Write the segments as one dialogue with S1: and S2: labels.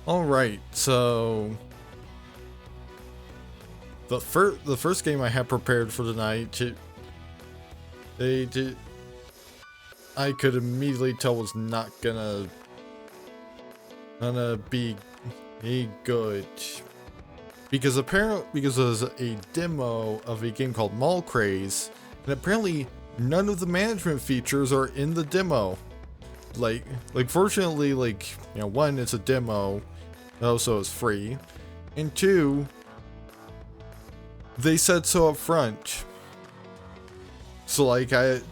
S1: Alright, so the first game I had prepared for tonight, I could immediately tell was not gonna be good. Because there's a demo of a game called Mall Craze, and apparently none of the management features are in the demo. Like fortunately, one, it's a demo, so it's free, and two, they said so up front. So it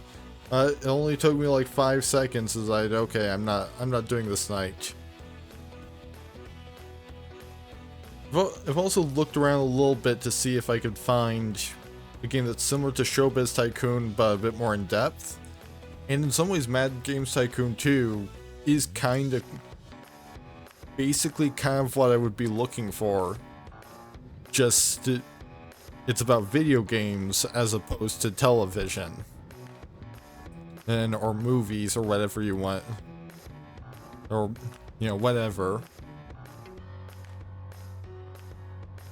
S1: only took me like 5 seconds as okay, I'm not doing this night. I've also looked around a little bit to see if I could find a game that's similar to Showbiz Tycoon but a bit more in depth. And in some ways, Mad Games Tycoon 2 is basically kind of what I would be looking for. Just, it's about video games as opposed to television. Or movies, or whatever you want. Or, whatever.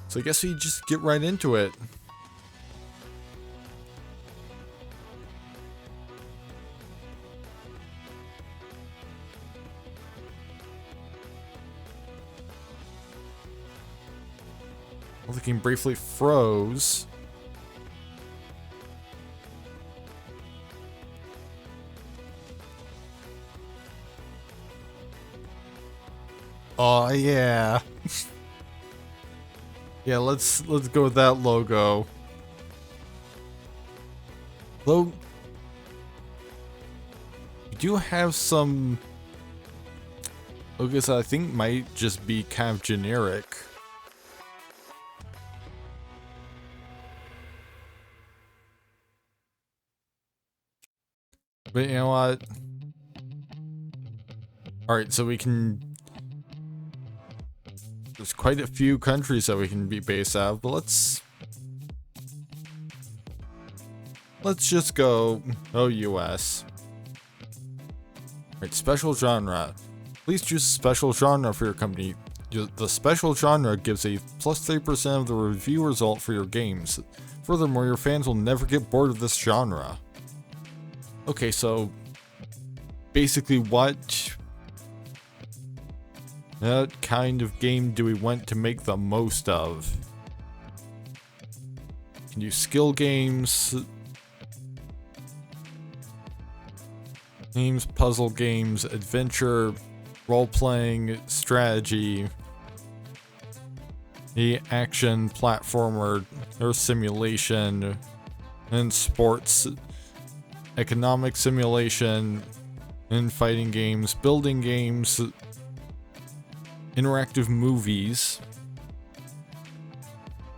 S1: So I guess we just get right into it. Well, the game briefly froze. Oh yeah. Yeah, let's go with that logo. Though we do have some logos that I think might just be kind of generic. But you know what? Alright, so we can... There's quite a few countries that we can be based out of, but let's just go, US. Alright, special genre. Please choose a special genre for your company. The special genre gives a plus 3% of the review result for your games. Furthermore, your fans will never get bored of this genre. Okay, so basically what kind of game do we want to make the most of? Can do skill games, puzzle games, adventure, role-playing, strategy, the action, platformer, or simulation, and sports, economic simulation, and fighting games, building games, interactive movies,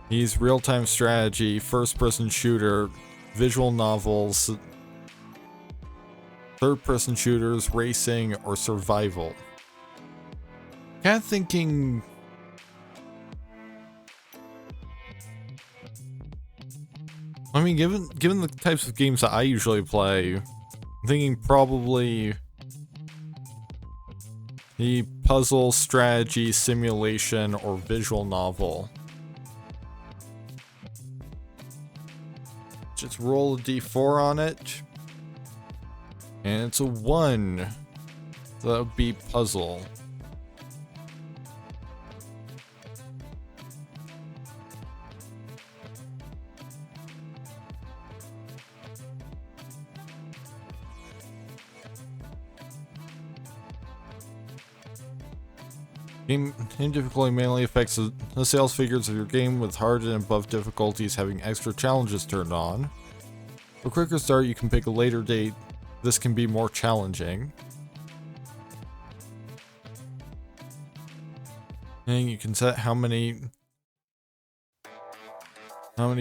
S1: these real-time strategy, first-person shooter, visual novels, third-person shooters, racing, or survival. Kind of thinking... I mean, given the types of games that I usually play, I'm thinking probably the puzzle, strategy, simulation, or visual novel. Just roll a d4 on it. And it's a 1. So that would be puzzle. Game difficulty mainly affects the sales figures of your game, with hard and above difficulties having extra challenges turned on. For quicker start, you can pick a later date. This can be more challenging. And you can set how many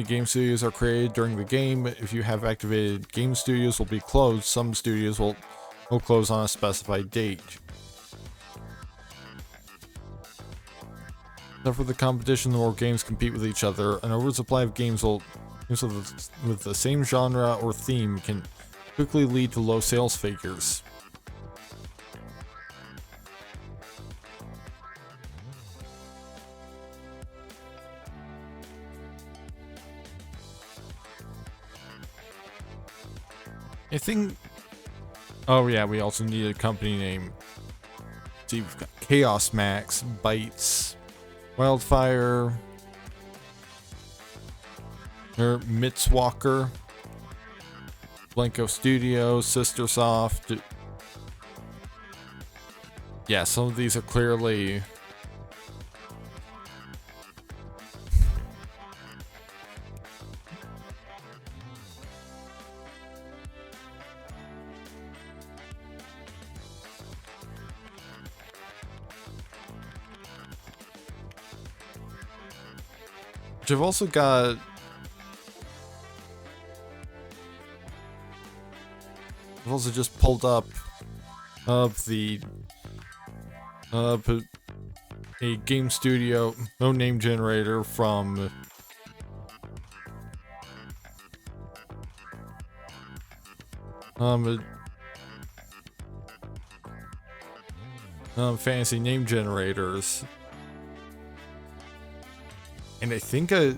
S1: game studios are created during the game. If you have activated, game studios will be closed. Some studios will close on a specified date. Except for the competition, the more games compete with each other. An oversupply of games with the same genre or theme can quickly lead to low sales figures. I think. Oh yeah, we also need a company name. See, we've got Chaos Max, Bytes, Wildfire, or Mitzwalker, Blanco Studios, Sister Soft. Yeah, some of these are clearly. Which I've also got. I've also just pulled up the a game studio no name generator from fantasy name generators, and I think get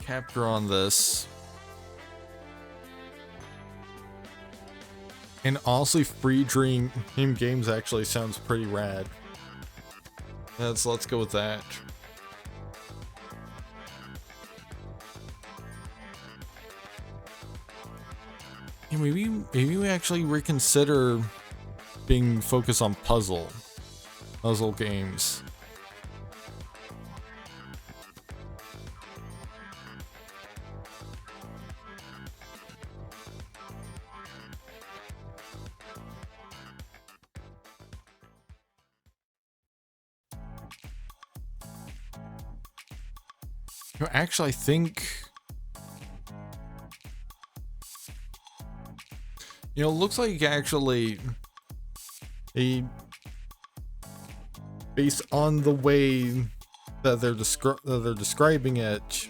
S1: capture on this. And honestly, free Dream games actually sounds pretty rad. Let's go with that. And maybe we actually reconsider being focused on puzzle games. Actually, I think, it looks like actually based on the way that they're describing it,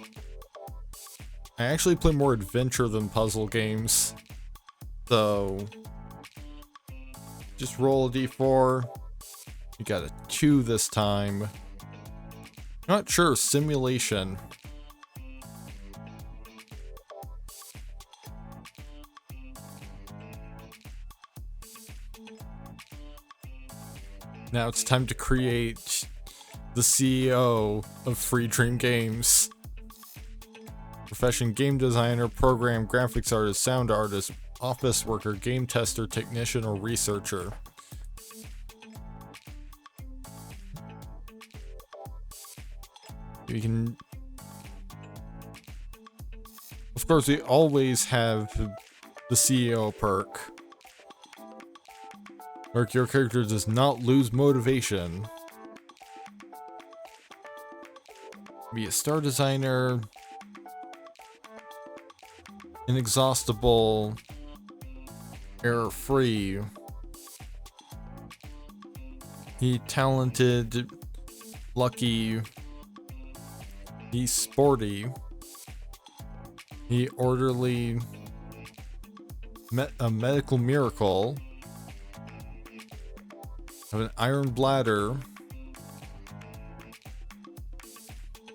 S1: I actually play more adventure than puzzle games. So just roll a d4. You got a 2 this time. Not sure, simulation. Now it's time to create the CEO of Free Dream Games. Profession: game designer, program, graphics artist, sound artist, office worker, game tester, technician, or researcher. We can... Of course, we always have the CEO perk. Where your character does not lose motivation. Be a star designer. Inexhaustible. Error-free. He talented. Lucky. He's sporty. He orderly. A medical miracle. Have an iron bladder.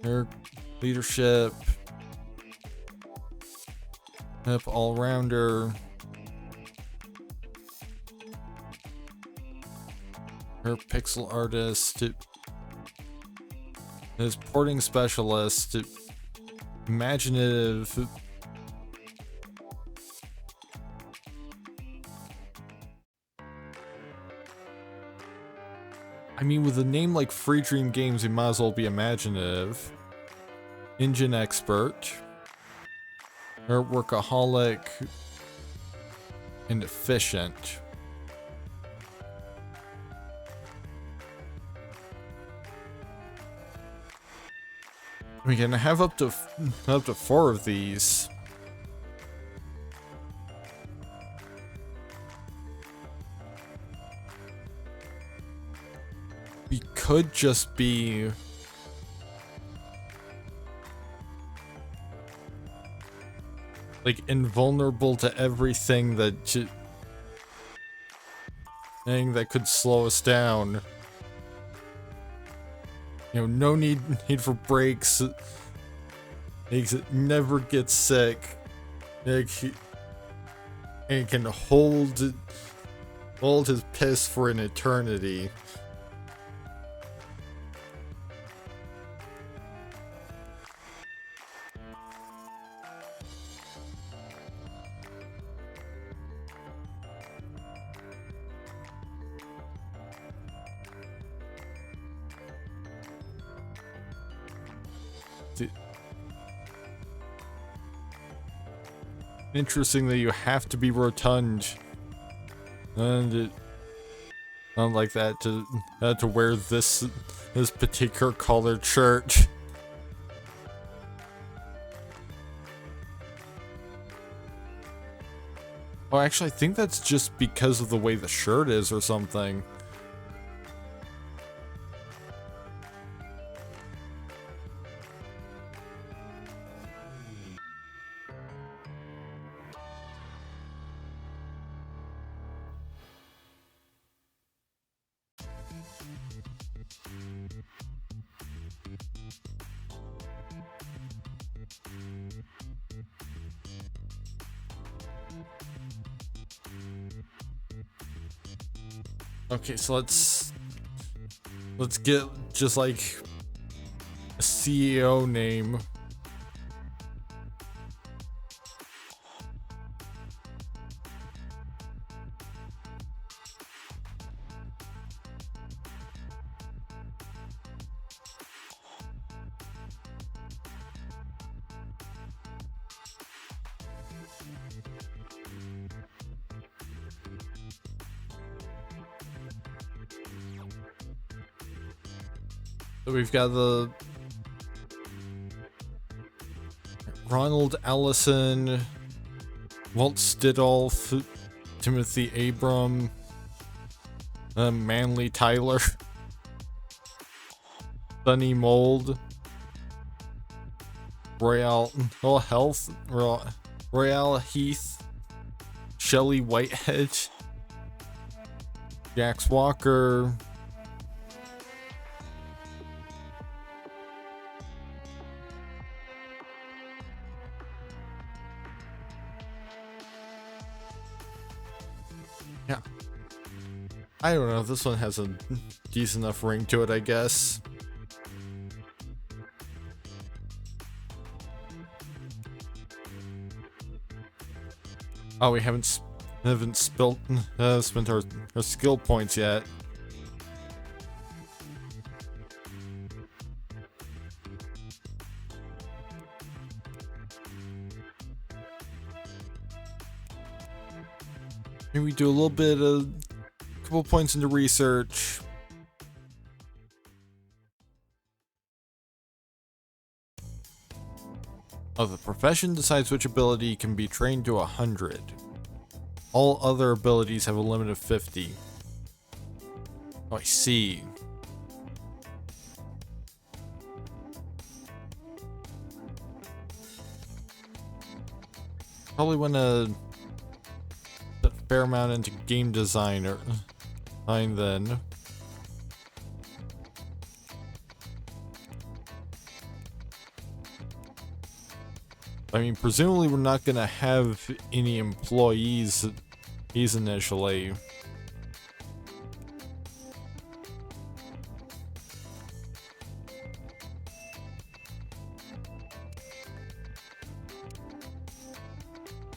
S1: Their leadership. All-rounder. Her pixel artist. His porting specialist. Imaginative. I mean, with a name like Free Dream Games, you might as well be imaginative. Engine expert. Or workaholic. And efficient. We can have up to 4 of these. We could just be like invulnerable to everything that could slow us down. no need for breaks. Makes it never get sick. And can hold his piss for an eternity. Interesting that you have to be rotund, and not like that to wear this particular collared shirt. Oh, actually, I think that's just because of the way the shirt is or something. Okay, so let's get just like a CEO name. So we've got the Ronald Allison, Walt Stidolf, Timothy Abram, Manly Tyler, Sunny Mold, Royale Health, Royale Heath, Shelley Whitehead, Jax Walker, yeah. I don't know, this one has a decent enough ring to it, I guess. Oh, we haven't spent our skill points yet. Maybe we do a little bit of a couple points into research. Oh, the profession decides which ability can be trained to 100. All other abilities have a limit of 50. Oh, I see. Probably want to put a fair amount into game design or then. I mean, presumably we're not gonna have any employees initially.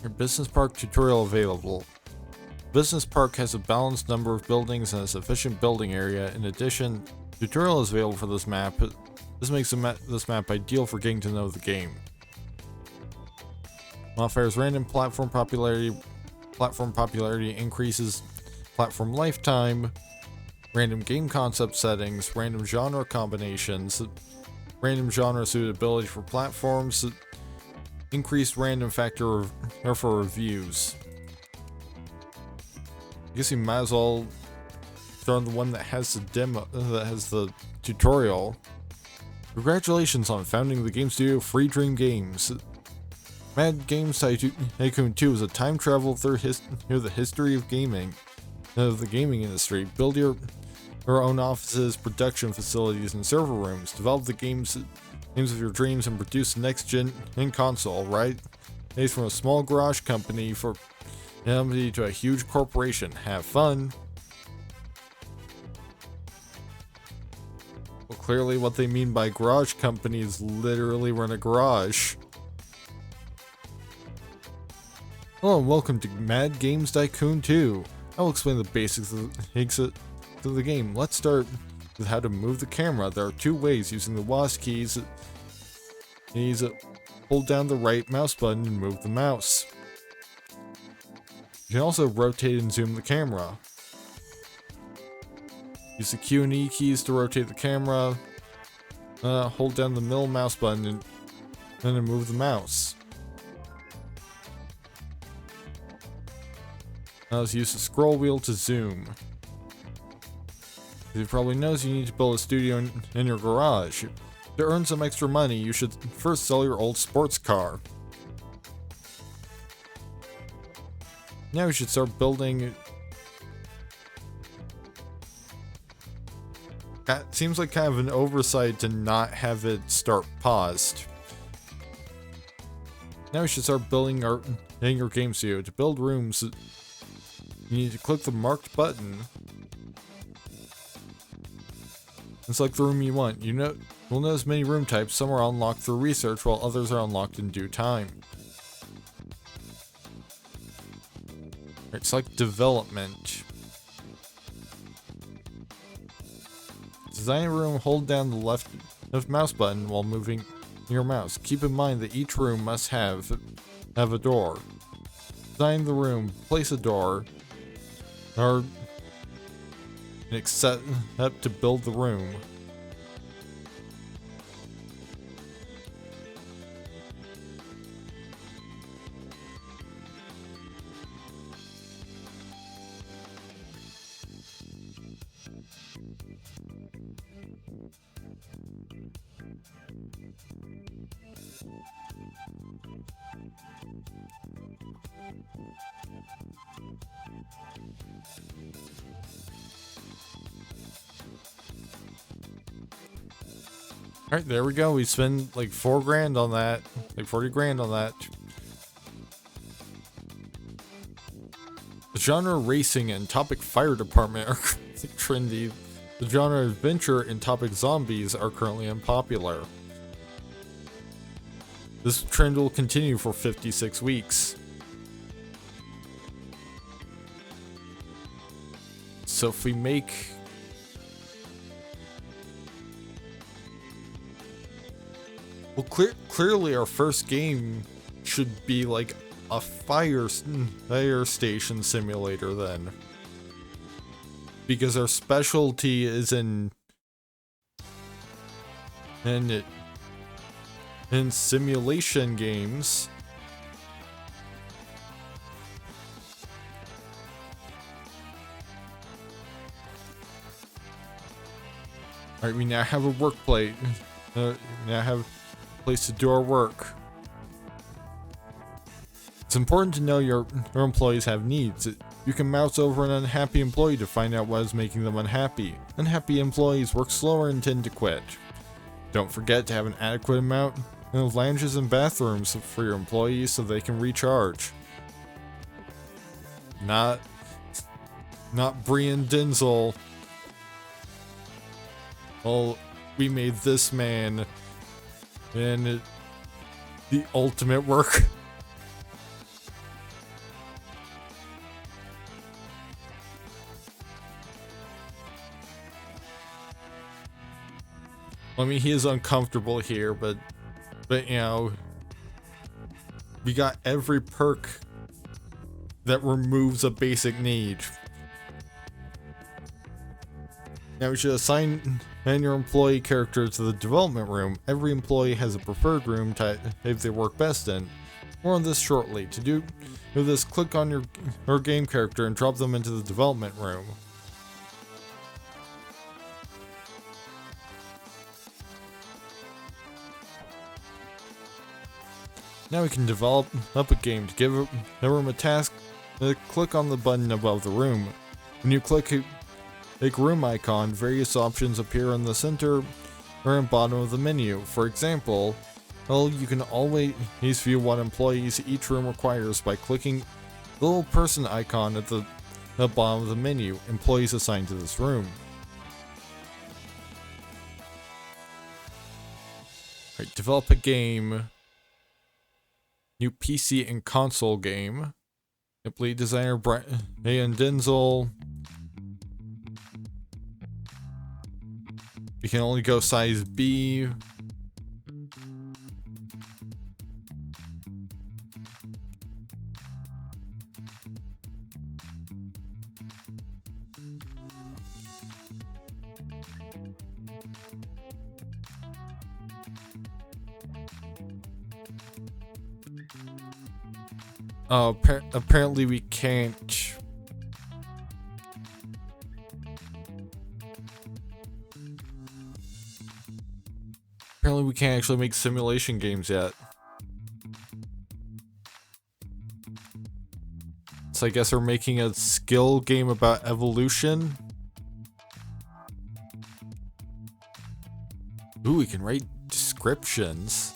S1: Your business park tutorial available. Business park has a balanced number of buildings and a sufficient building area. In addition, tutorial is available for this map. This makes this map ideal for getting to know the game. Modifiers: random platform popularity increases platform lifetime, random game concept settings, random genre combinations, random genre suitability for platforms, increased random factor for reviews. I guess you might as well throw in the one that has the demo, that has the tutorial. Congratulations on founding the game studio Free Dream Games. Mad Games Tycoon 2 is a time travel through the history of gaming, of the gaming industry. Build your our own offices, production facilities, and server rooms. Develop the games of your dreams and produce the next gen in console, right? Days from a small garage company to a huge corporation. Have fun. Well, clearly what they mean by garage company is literally run a garage. Hello and welcome to Mad Games Tycoon 2. I will explain the basics of the game. Let's start with how to move the camera. There are two ways using the WASD keys. Hold down the right mouse button and move the mouse. You can also rotate and zoom the camera. Use the Q and E keys to rotate the camera. Hold down the middle mouse button and then move the mouse. Now let's use the scroll wheel to zoom. As you probably knows, you need to build a studio in your garage. To earn some extra money, you should first sell your old sports car. Now we should start building. That seems like kind of an oversight to not have it start paused. Now we should start building your game studio. To build rooms, you need to click the marked button and select the room you want. You'll notice many room types. Some are unlocked through research, while others are unlocked in due time. Alright, select development. Design a room, hold down the left mouse button while moving your mouse. Keep in mind that each room must have a door. Design the room, place a door, or set up to build the room. Alright, there we go. We spent like $4 grand on that. Like 40 grand on that. The genre racing and topic fire department are trendy. The genre adventure and topic zombies are currently unpopular. This trend will continue for 56 weeks. So if we make... Well, clearly our first game should be like a fire station simulator then. Because our specialty is in simulation games. Alright, we now have a workplace. We now have a place to do our work. It's important to know your employees have needs. You can mouse over an unhappy employee to find out what is making them unhappy. Unhappy employees work slower and tend to quit. Don't forget to have an adequate amount of lounges and bathrooms for your employees so they can recharge. Not Brian Denzel. Well, we made this man and the ultimate work. I mean, he is uncomfortable here, but you know, we got every perk that removes a basic need. Now we should assign your employee character to the development room. Every employee has a preferred room type they work best in. More on this shortly. To do this, click on your game character and drop them into the development room. Now we can develop up a game. To give a room a task, click on the button above the room. When you click Like room icon, various options appear in the center or in bottom of the menu. For example, well, you can always view what employees each room requires by clicking the little person icon at the bottom of the menu, employees assigned to this room. Alright, develop a game. New PC and console game. Lead designer Brian Denzel. You can only go size B. Oh, apparently we can't. Apparently we can't actually make simulation games yet. So I guess we're making a skill game about evolution. Ooh, we can write descriptions.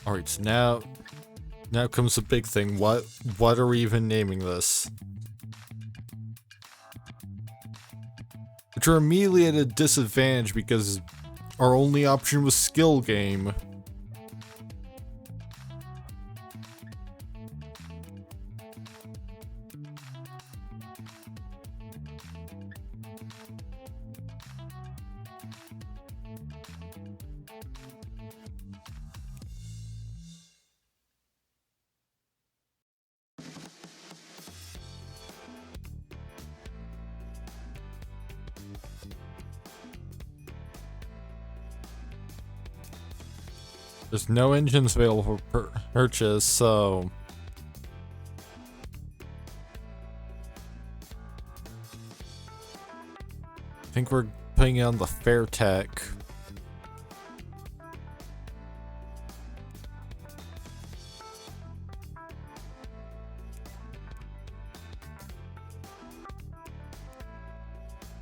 S1: Alright, so now comes the big thing. What are we even naming this? Which are immediately at a disadvantage because our only option was skill game. There's no engines available for purchase, so I think we're putting it on the fair tech.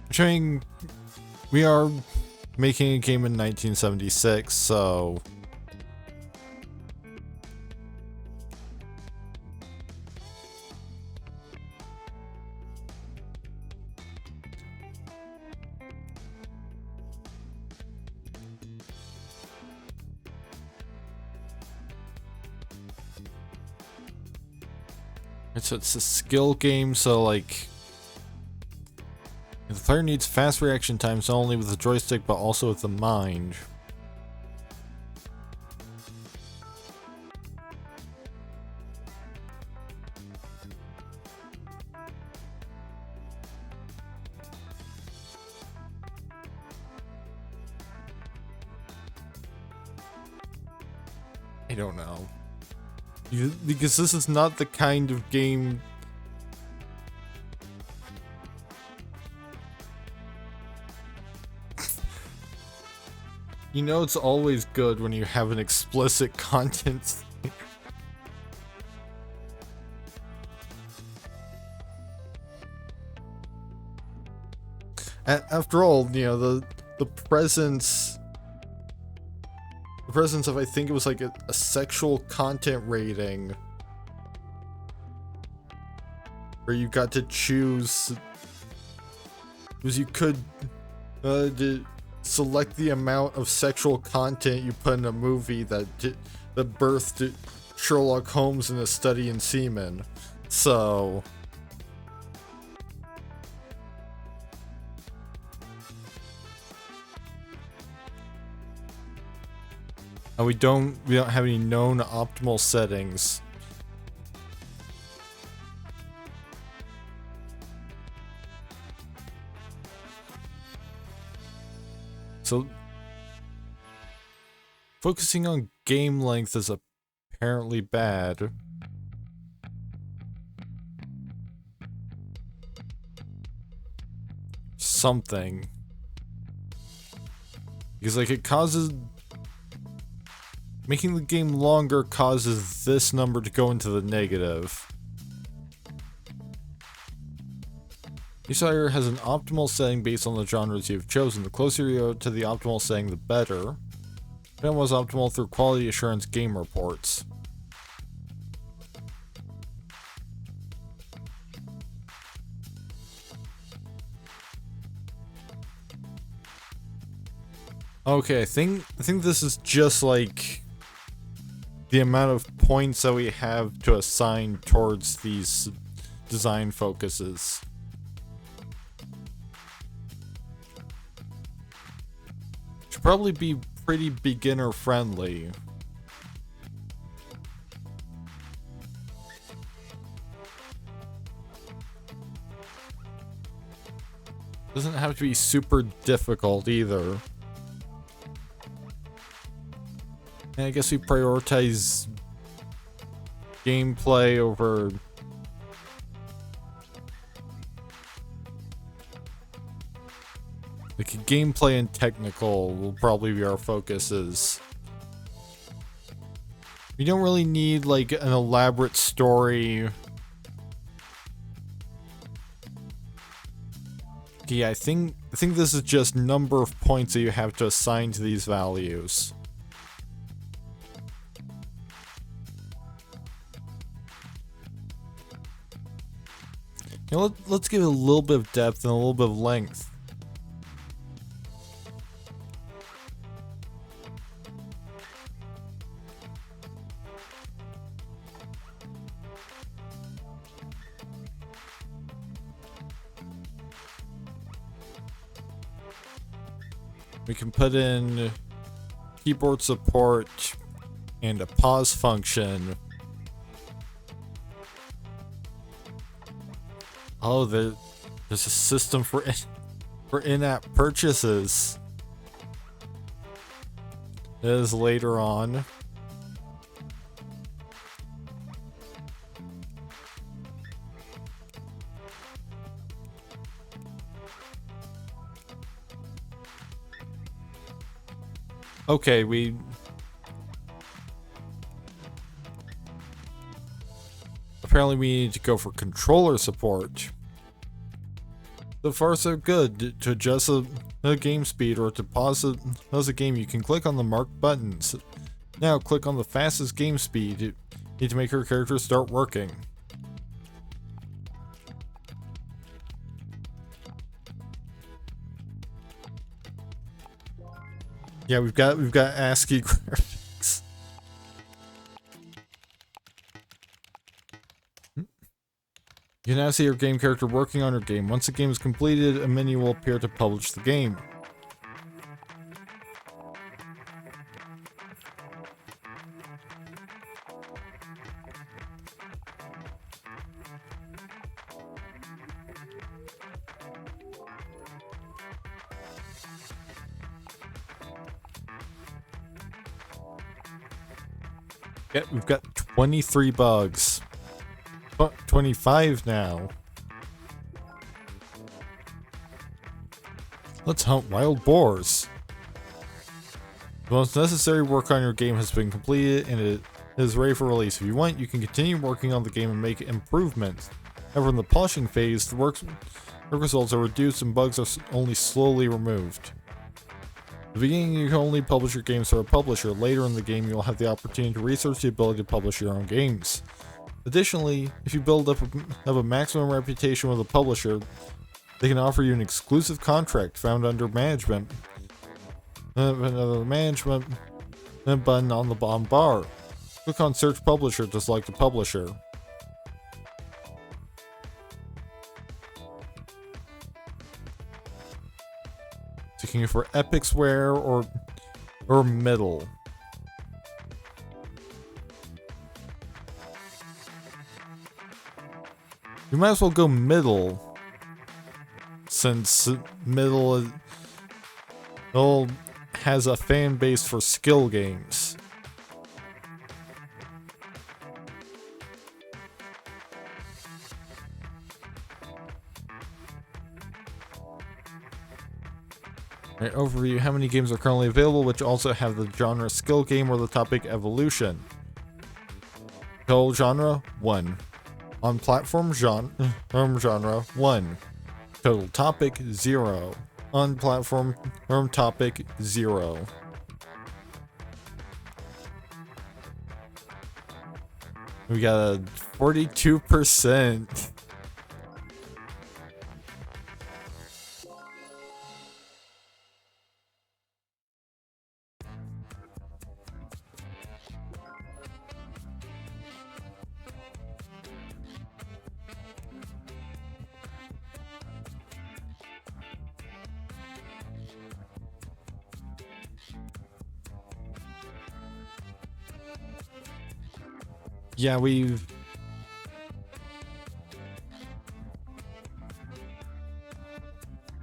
S1: Showing we are making a game in 1976, so it's a skill game, so like the player needs fast reaction times not only with the joystick but also with the mind. I don't know. Because this is not the kind of game. You know it's always good when you have an explicit content. After all, you know, the presence of, I think it was like a sexual content rating where you got to choose, because you could select the amount of sexual content you put in a movie that birthed Sherlock Holmes in A Study in Semen. So and we don't have any known optimal settings. So focusing on game length is apparently bad. Something. Because like it causes, making the game longer causes this number to go into the negative. Each sire has an optimal setting based on the genres you've chosen. The closer you are to the optimal setting, the better. That was optimal through quality assurance game reports. Okay, I think this is just like the amount of points that we have to assign towards these design focuses. Should probably be pretty beginner friendly. Doesn't have to be super difficult either. And I guess we prioritize gameplay over like gameplay and technical will probably be our focuses. We don't really need like an elaborate story. Yeah, I think this is just number of points that you have to assign to these values. You know, let's give it a little bit of depth and a little bit of length. We can put in keyboard support and a pause function. Oh, there's a system for in-app purchases. It is later on. Okay, apparently we need to go for controller support. So far so good. To adjust the game speed or to pause a game, you can click on the marked buttons. Now click on the fastest game speed. You need to make your character start working. Yeah, we've got ASCII graphics. You can now see your game character working on your game. Once the game is completed, a menu will appear to publish the game. Yeah, we've got 23 bugs. 25 now. Let's hunt wild boars. The most necessary work on your game has been completed and it is ready for release. If you want, you can continue working on the game and make improvements. However, in the polishing phase, the work results are reduced and bugs are only slowly removed. At the beginning, you can only publish your games through a publisher. Later in the game, you'll have the opportunity to research the ability to publish your own games. Additionally, if you build up a maximum reputation with a publisher, they can offer you an exclusive contract found under management. Another management button on the bottom bar. Click on Search Publisher to select a publisher. So you can go for Epic Square or Middle. You might as well go Middle, since Middle has a fan base for skill games. Alright, overview. How many games are currently available, which also have the genre skill game or the topic evolution? Total genre, 1. On platform genre, 1. Total topic, 0. On platform topic, 0. We got a 42%.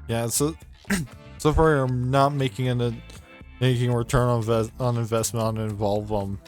S1: Yeah, so so far I'm not making a return on investment on Involve them.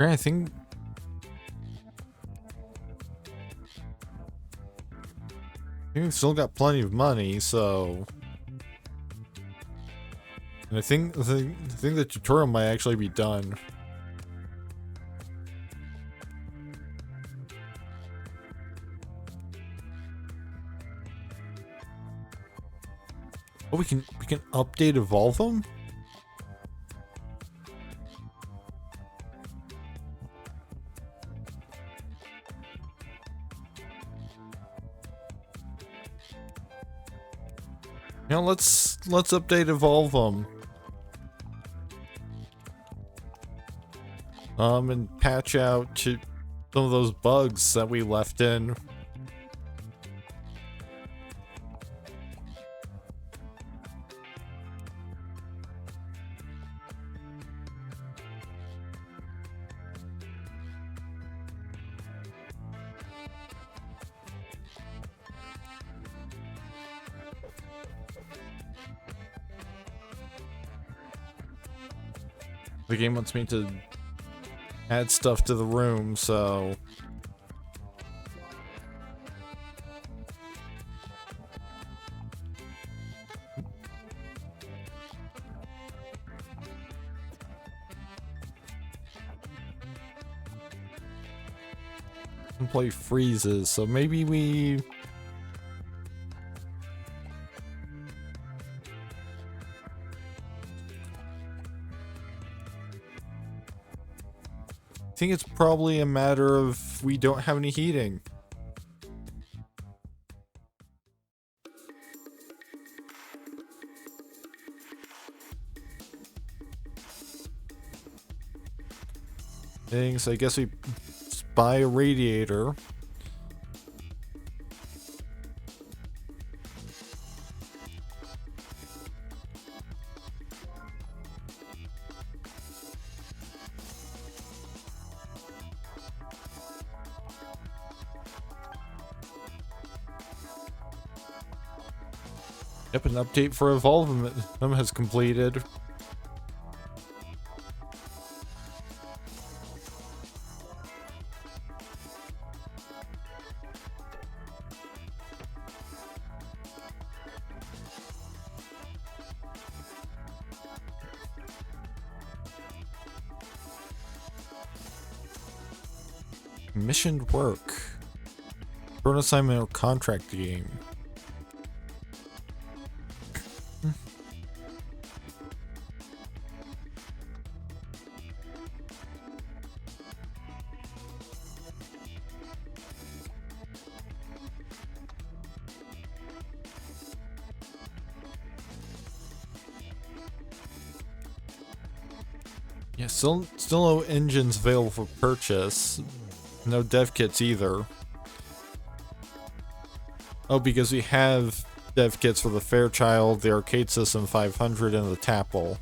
S1: I think we've still got plenty of money, so and I think the tutorial might actually be done. Oh, we can update evolve them? You know, let's update evolve them. And patch out to some of those bugs that we left in. The game wants me to add stuff to the room, so play freezes, so maybe we I think it's probably a matter of we don't have any heating. So I guess we buy a radiator. Yep, an update for Evolve them has completed. Commissioned work. For an assignment or contract game. Yeah, still no engines available for purchase. No dev kits either. Oh, because we have dev kits for the Fairchild, the Arcade System 500, and the Tapple.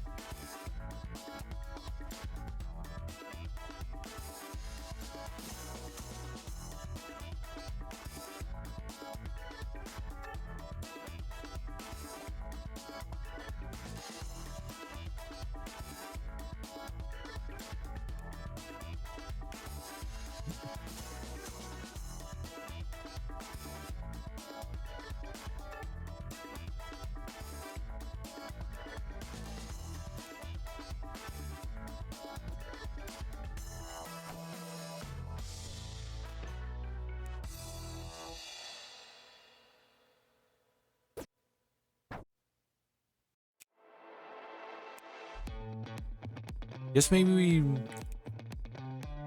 S1: Guess maybe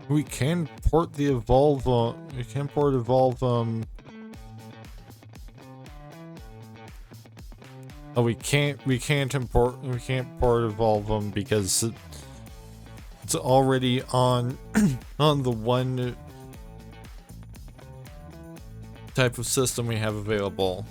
S1: we can port the Evolve. We can port Evolve. Oh, we can't. We can't import. We can't port Evolve because it's already on on the one type of system we have available.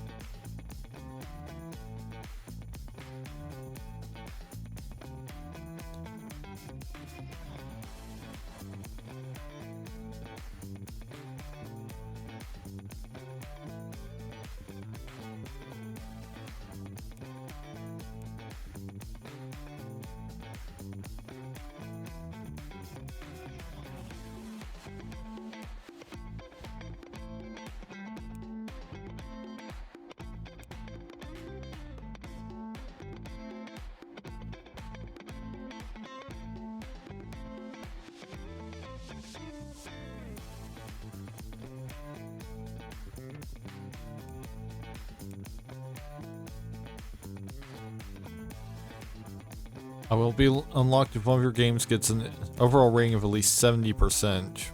S1: I will be unlocked if one of your games gets an overall rating of at least 70%.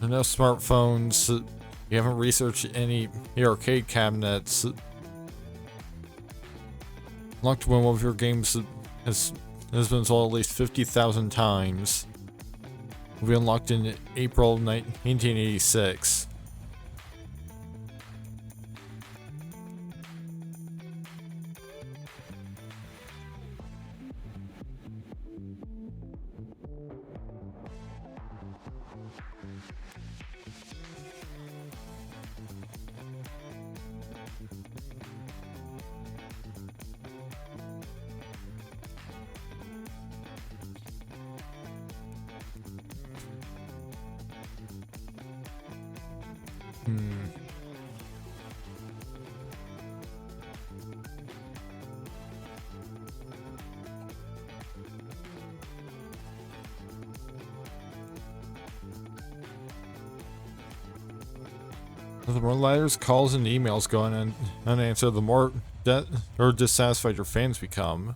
S1: No smartphones. You haven't researched any arcade cabinets. Unlocked when one of your games has been sold at least 50,000 times. Will be unlocked in April 1986. The more letters, calls, and emails go unanswered, the more dissatisfied your fans become.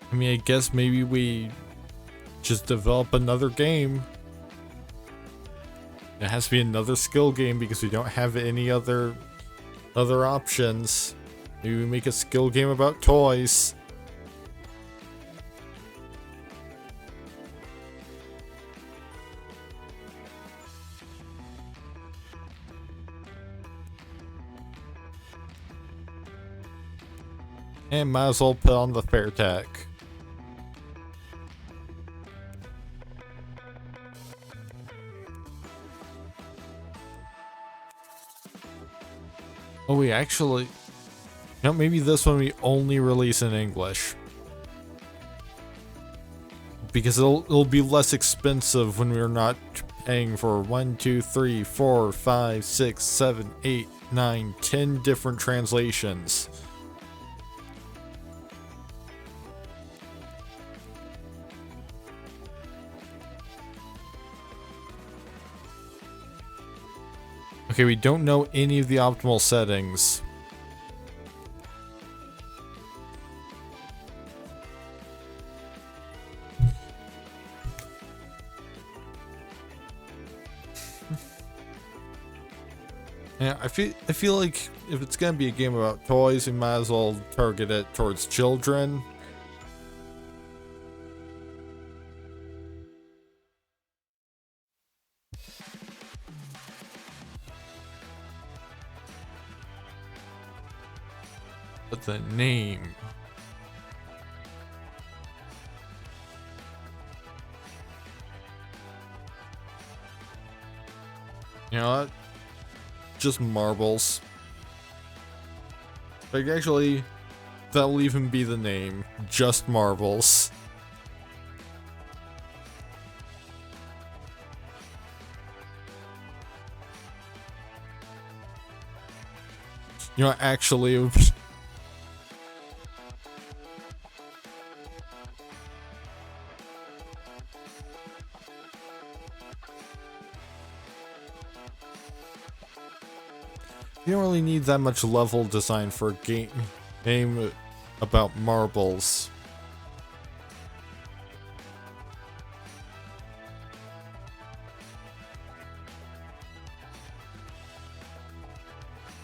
S1: I mean, I guess maybe we just develop another game. It has to be another skill game because we don't have any other options. Maybe we make a skill game about toys. And might as well put on the fair tech. Oh, we actually... No, maybe this one we only release in English. Because it'll be less expensive when we're not paying for 1, 2, 3, 4, 5, 6, 7, 8, 9, 10 different translations. Okay, we don't know any of the optimal settings. Yeah, I feel like if it's gonna be a game about toys, we might as well target it towards children. But the name. You know what? Just marbles. Like, actually, that'll even be the name. Just marbles. You know, actually, you don't really need that much level design for a game about marbles.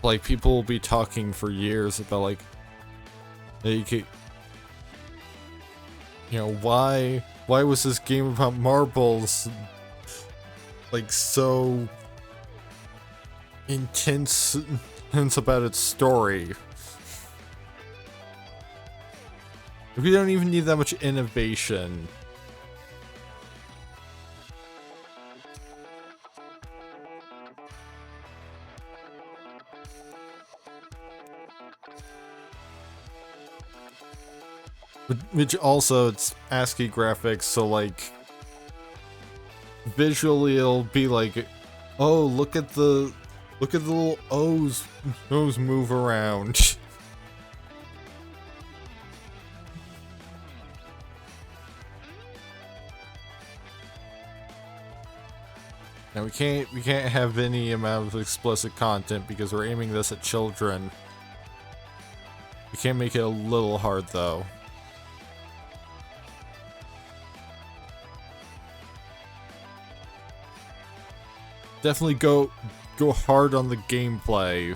S1: Like, people will be talking for years about, like, you could, you know, why was this game about marbles, like, so intense about its story? We don't even need that much innovation. Which also, it's ASCII graphics, so like, visually it'll be like, oh, look at the little O's move around. Now we can't have any amount of explicit content because we're aiming this at children. We can't make it a little hard though. Definitely go hard on the gameplay.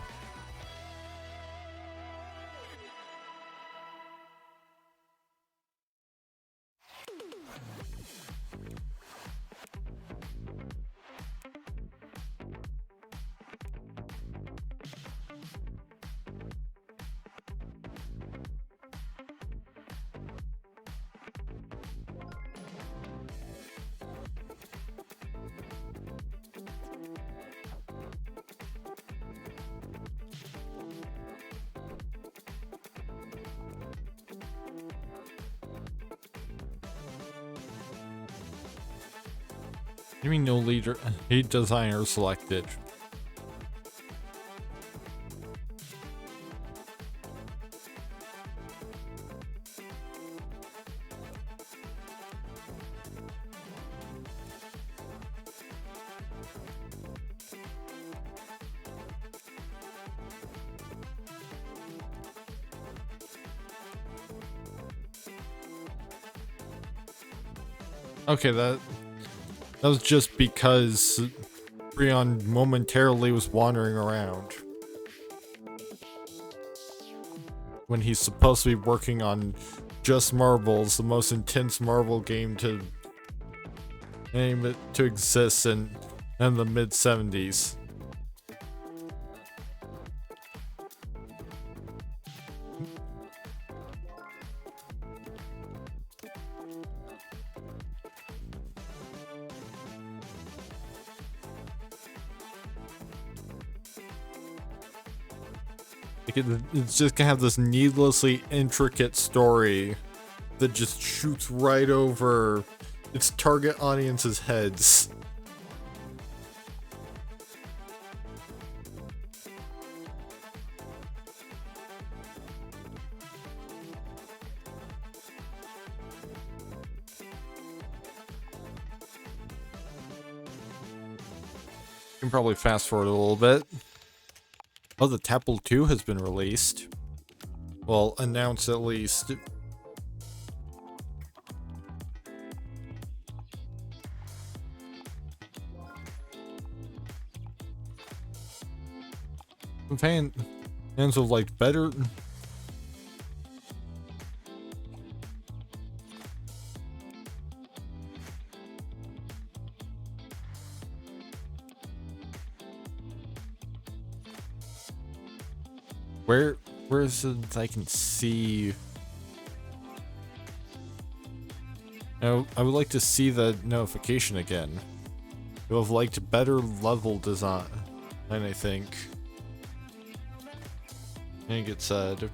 S1: You mean no lead designer selected? Okay, that was just because Breon momentarily was wandering around when he's supposed to be working on Just Marbles, the most intense marble game to exist in the mid-70s. It's just gonna have this needlessly intricate story that just shoots right over its target audience's heads. You can probably fast forward a little bit. Oh, the Tapple 2 has been released. Well, announced at least. Fans of like better. Where is it I can see? No, I would like to see the notification again. You have liked better level design, I think. I think it said.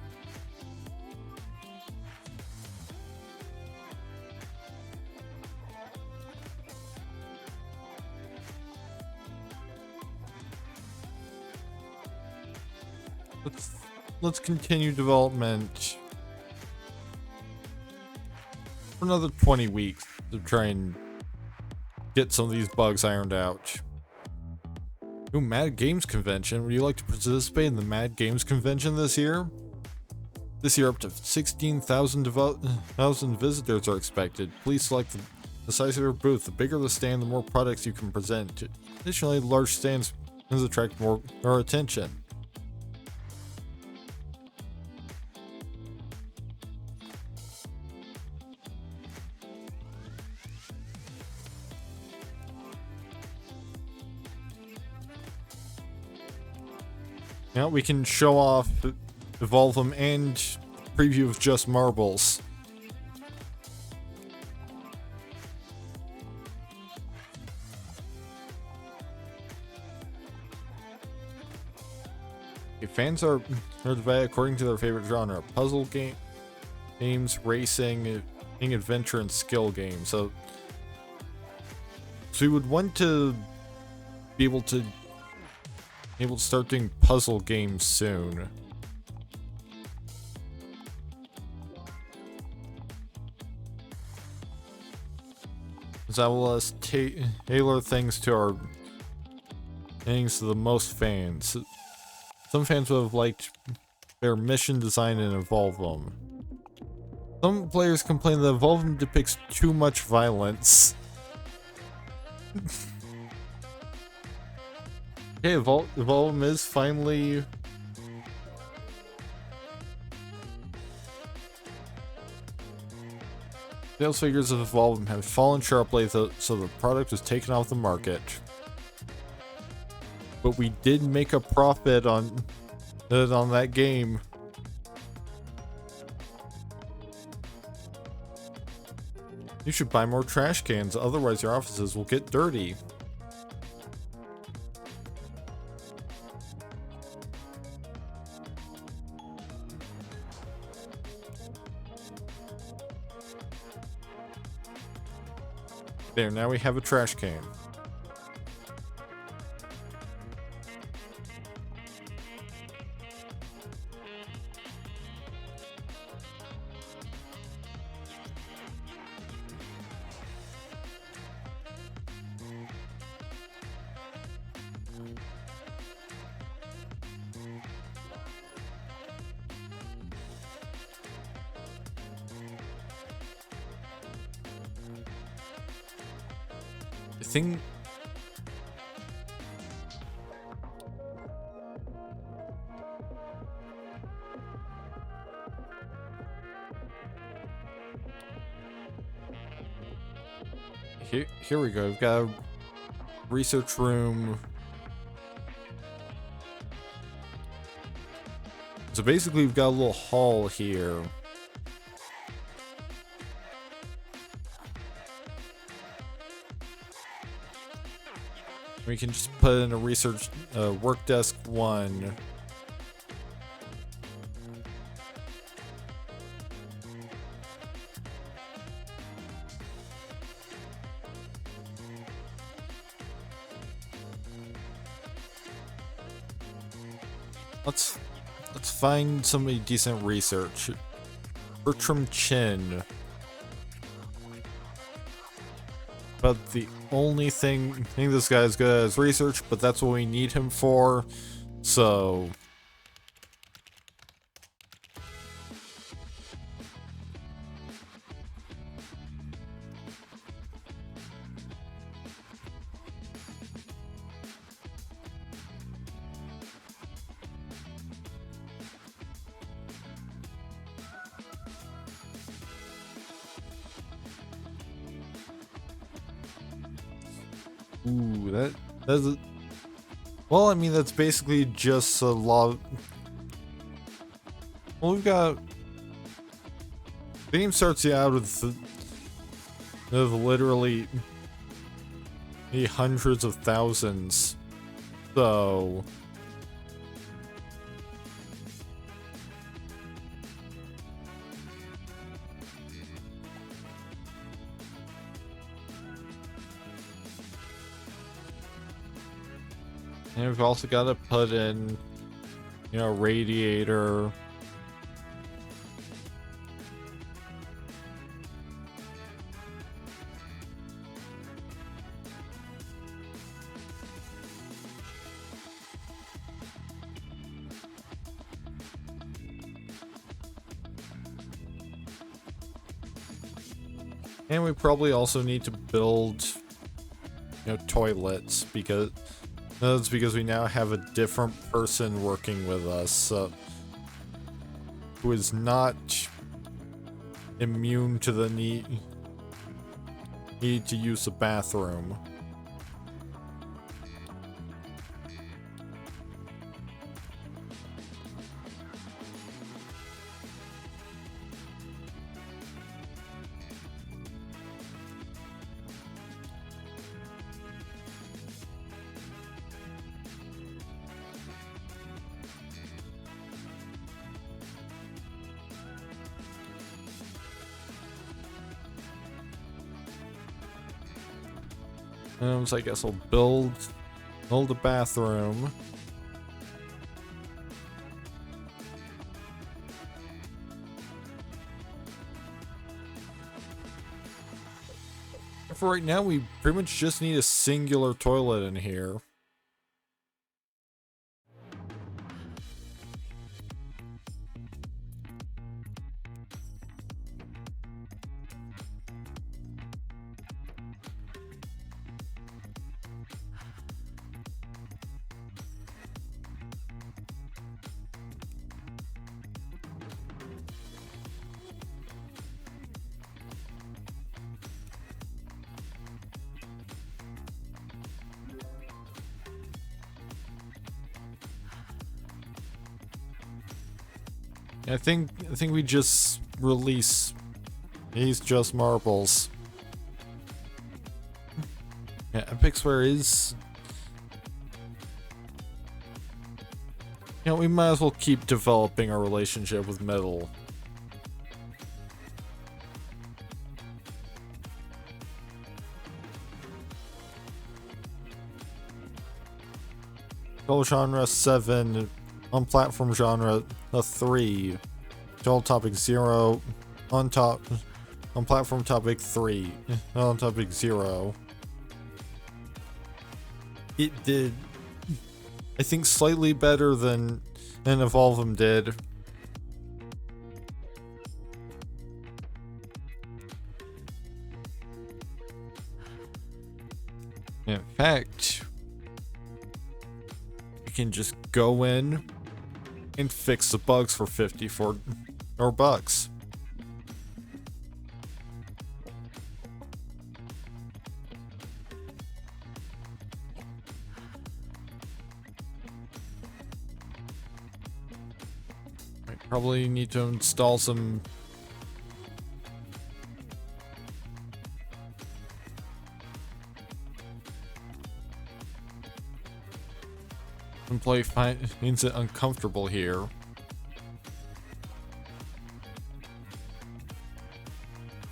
S1: let's let's continue development for another 20 weeks to try and get some of these bugs ironed out. Ooh, Mad Games Convention. Would you like to participate in the Mad Games Convention this year? This year, up to 16,000 visitors are expected. Please select the size of your booth. The bigger the stand, the more products you can present. Additionally, large stands attract more attention. Now we can show off Evolve them and preview of just marbles. Fans are divided according to their favorite genre: puzzle games, racing, adventure, and skill games. So we would want to be able to start doing puzzle games soon. That will let us tailor things to the most fans. Some fans would have liked their mission design and Evolve them. Some players complain that Evolve them depicts too much violence. Okay, Evolve them is finally... Sales figures of Evolve them have fallen sharply, so the product was taken off the market. But we did make a profit on that game. You should buy more trash cans, otherwise your offices will get dirty. There, now we have a trash can. I think here we go. We've got a research room. So basically we've got a little hall here. We can just put in a research work desk 1. Let's find somebody decent research. Bertram Chin. But the only thing this guy's good at is research, but that's what we need him for. So ooh, that's a, well, I mean, that's basically just a lot. Well, we've got the game starts you out with literally hundreds of thousands, so and we've also got to put in You know, radiator. And we probably also need to build, you know, toilets, because that's because we now have a different person working with us, who is not immune to the need to use the bathroom. So I guess I'll build a bathroom. For right now, we pretty much just need a singular toilet in here. I think we just release these just marbles. Yeah, Epicware is, you know, we might as well keep developing our relationship with metal. Total genre 7, on platform genre 3, total topic 0, on platform topic 3, on topic 0. It did, I think, slightly better than Evolvem did. In fact, you can just go in and fix the bugs for $54 bucks. I probably need to install some employee finds it uncomfortable here.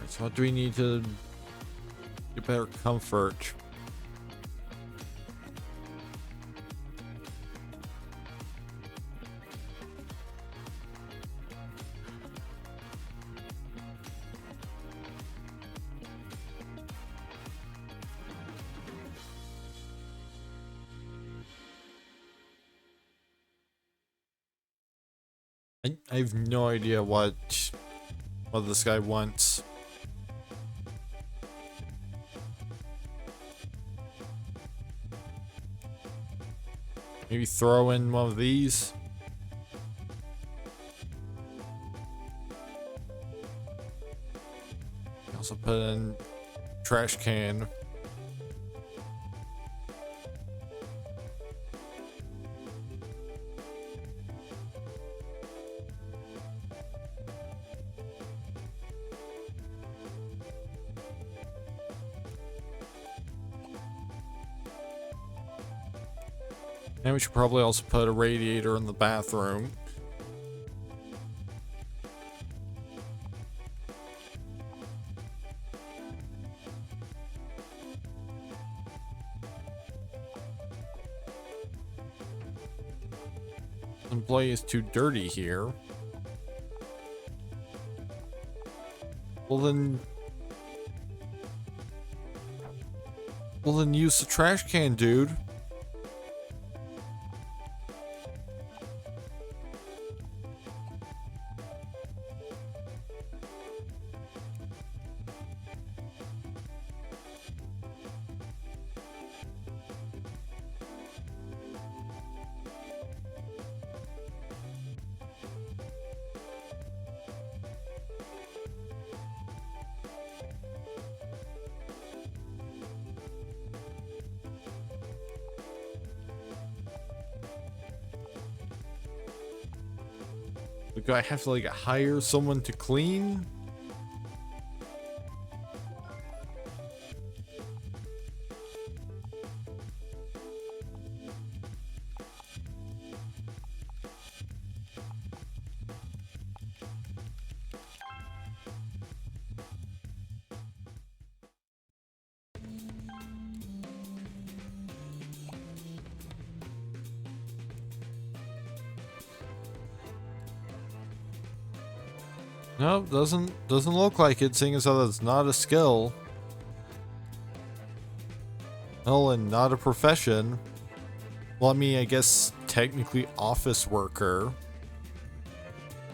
S1: So what do we need to get better comfort? I have no idea what this guy wants. Maybe throw in one of these. Also put in trash can. And we should probably also put a radiator in the bathroom. Employee is too dirty here. Well then... Well then use the trash can, dude. Do I have to like hire someone to clean? No, doesn't look like it, seeing as though that's not a skill. Well, and not a profession. Well, I mean, I guess technically office worker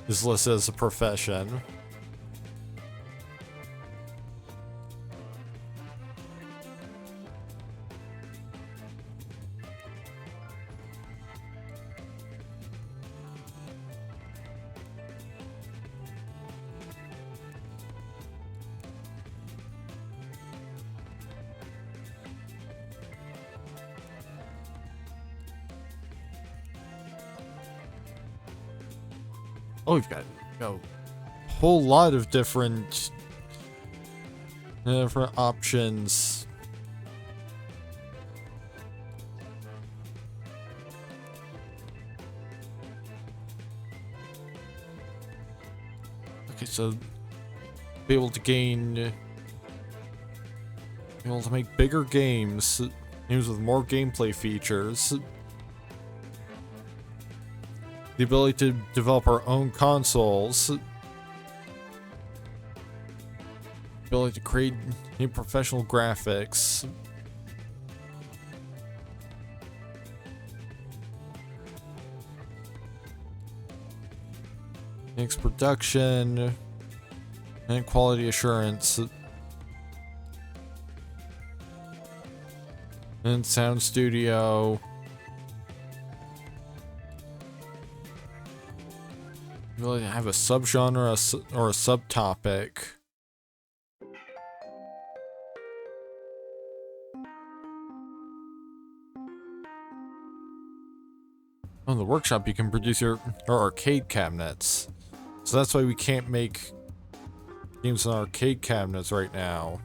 S1: is listed as a profession. Oh, we've got a whole lot of different options. Okay, so be able to make bigger games with more gameplay features. The ability to develop our own consoles. Ability to create new professional graphics. Next production. And quality assurance. And sound studio. Really have a subgenre or a subtopic. Oh, in the workshop you can produce your arcade cabinets. So that's why we can't make games on arcade cabinets right now.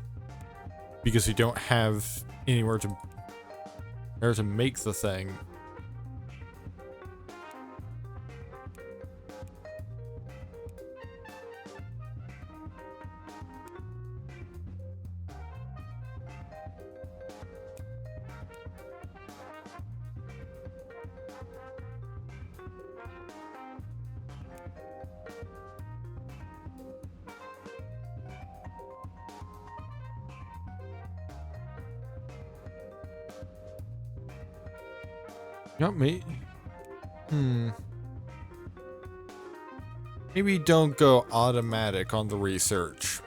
S1: Because we don't have anywhere to make the thing. Yep, me. Maybe don't go automatic on the research.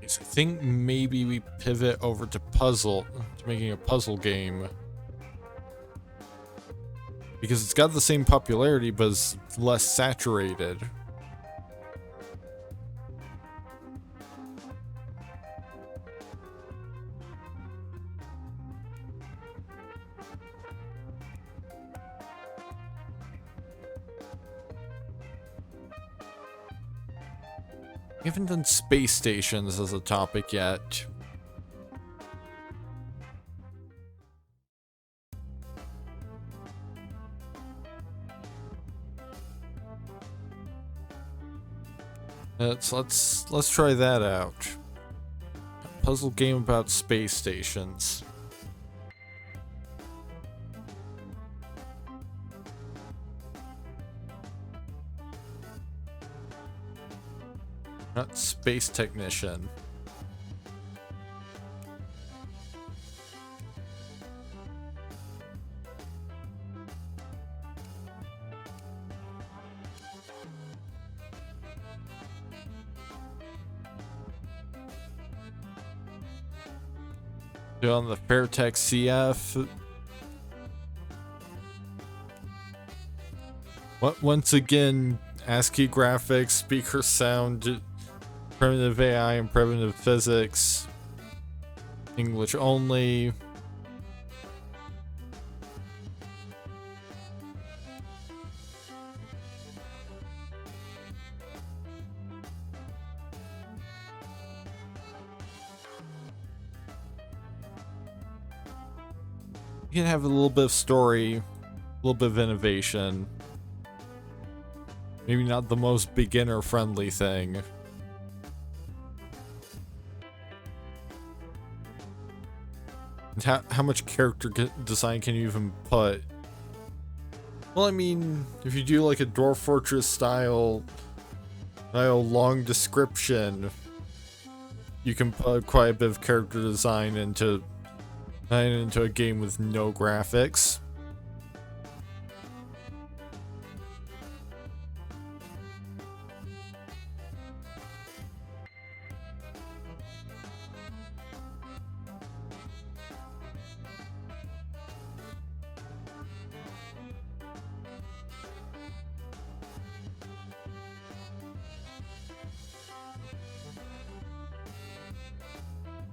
S1: I think maybe we pivot over to making a puzzle game. Because it's got the same popularity, but it's less saturated. We haven't done space stations as a topic yet. Let's try that out. A puzzle game about space stations. Not space technician. On the Fairtech CF. Once again, ASCII graphics, speaker sound, primitive AI and primitive physics, English only. You can have a little bit of story, a little bit of innovation. Maybe not the most beginner-friendly thing. And how much character design can you even put? Well, I mean, if you do like a Dwarf Fortress style long description, you can put quite a bit of character design into a game with no graphics.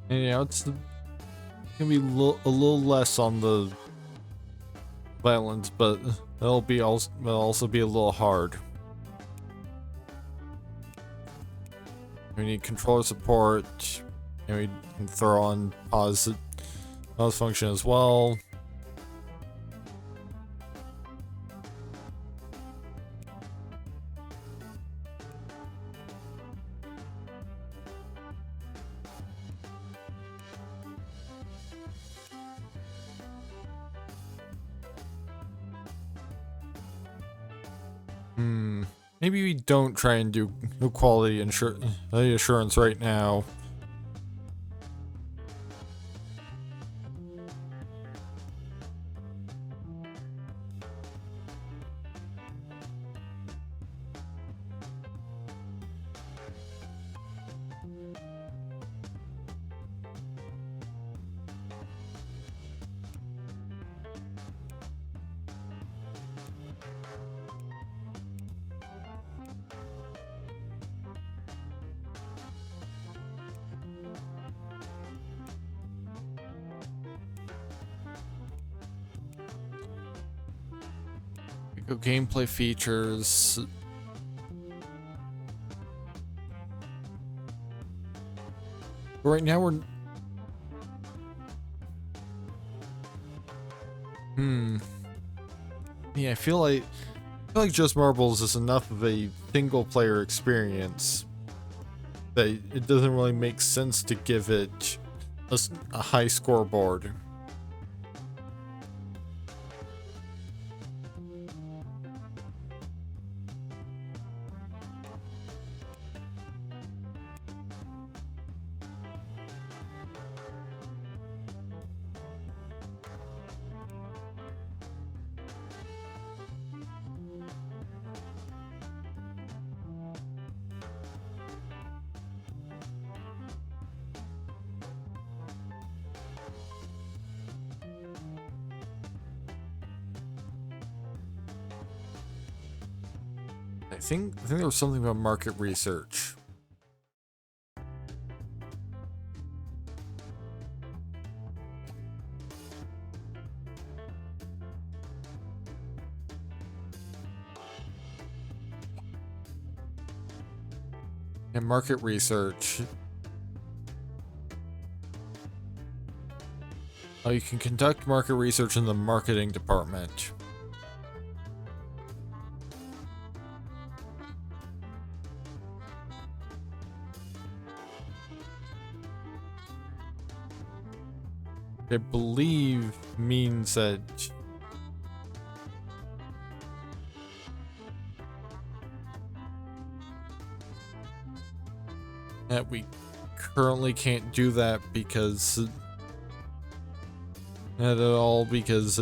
S1: And you know, it's gonna be a little less on the violence, but it'll also be a little hard. We need controller support, and we can throw on pause function as well. Maybe we don't try and do quality assurance right now. Gameplay features. Right now we're yeah, I feel like Just Marbles is enough of a single player experience that it doesn't really make sense to give it a high scoreboard. I think there was something about market research. And market research. Oh, you can conduct market research in the marketing department. I believe means that we currently can't do that because not at all, because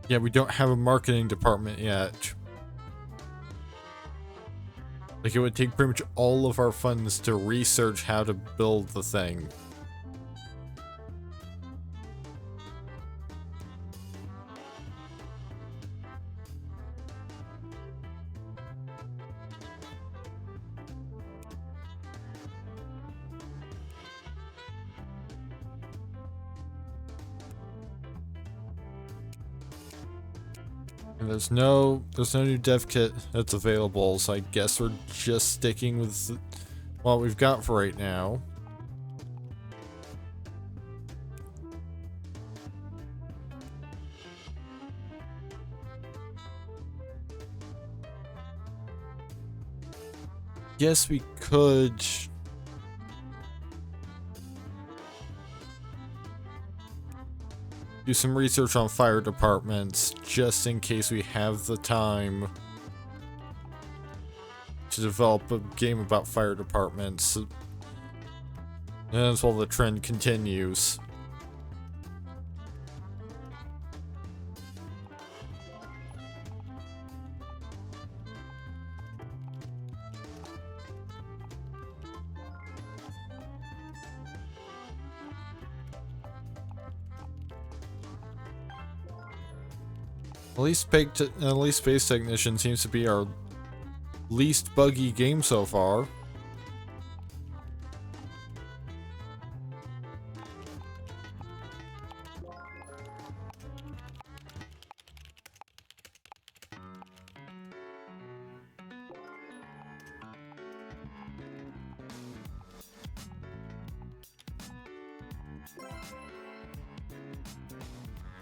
S1: yeah, we don't have a marketing department yet. Like, it would take pretty much all of our funds to research how to build the thing. And there's no new dev kit that's available, so I guess we're just sticking with what we've got for right now. Yes, we could do some research on fire departments, just in case we have the time to develop a game about fire departments. And that's while the trend continues. At least Space Technician seems to be our least buggy game so far.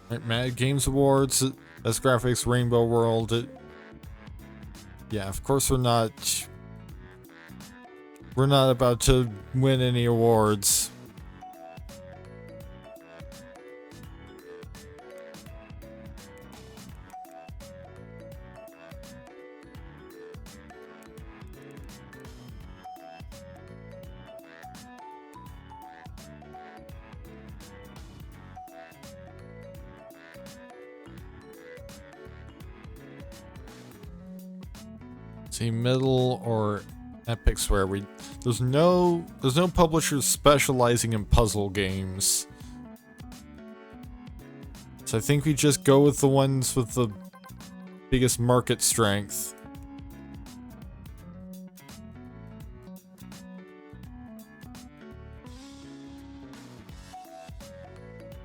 S1: Right, Mad Games Awards, Best Graphics, Rainbow World. Yeah, of course we're not about to win any awards. See, Middle or Epics, where there's no publishers specializing in puzzle games. So I think we just go with the ones with the biggest market strength.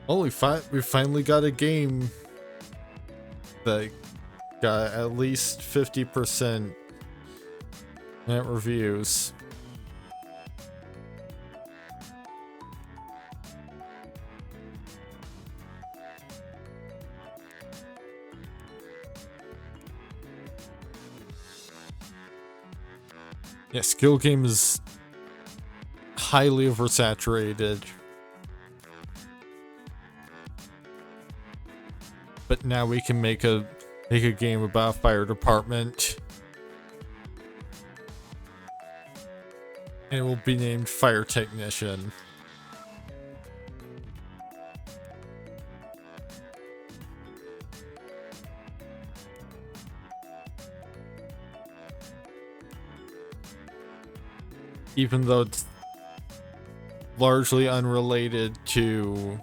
S1: Oh, we finally got a game that got at least 50% net reviews. Yeah, skill game is highly oversaturated. But now we can make a game about fire department. And it will be named Fire Technician. Even though it's largely unrelated to...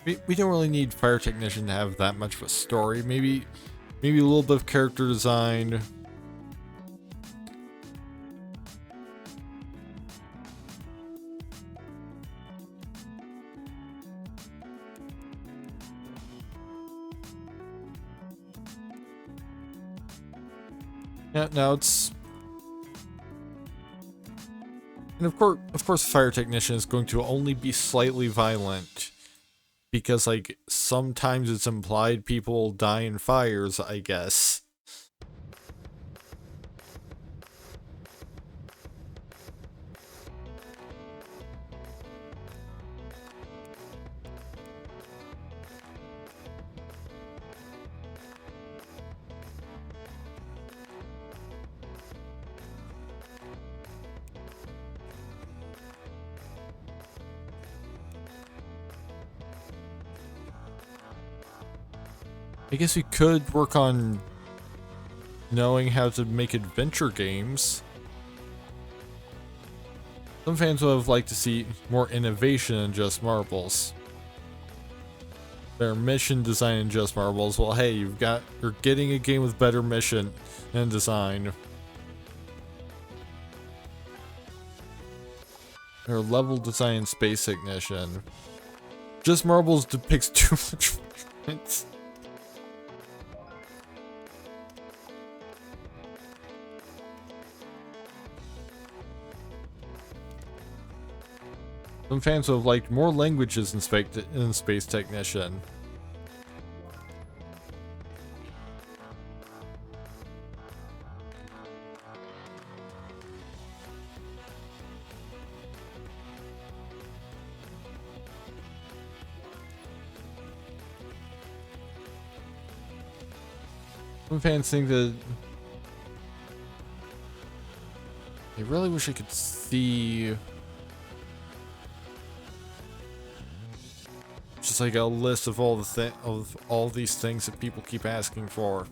S1: We don't really need Fire Technician to have that much of a story. Maybe a little bit of character design. Yeah, now it's... And of course, Fire Technician is going to only be slightly violent. Because, like, sometimes it's implied people die in fires, I guess. I guess we could work on knowing how to make adventure games. Some fans would have liked to see more innovation than just marbles. Better mission design than just marbles. Well, hey, you're getting a game with better mission and design. Or level design and space ignition. Just marbles depicts too much violence. Some fans would have liked more languages in Space Technician. Some fans think that I really wish I could see just like a list of all these things that people keep asking for.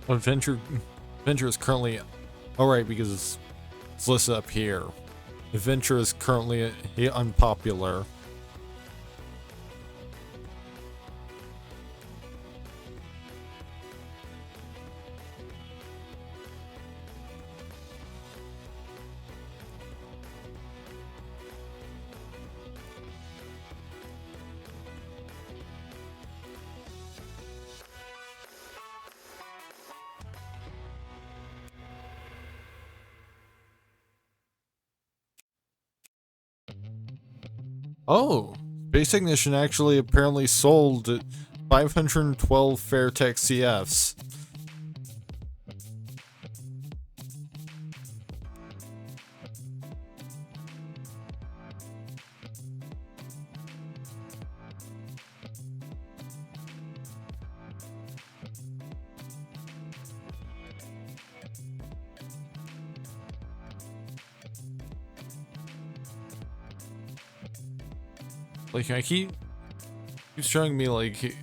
S1: Adventure is currently alright because it's listed up here. Adventure is currently unpopular. Oh, Space Ignition actually apparently sold 512 Fairtech CFs. Like, I keep showing me, like,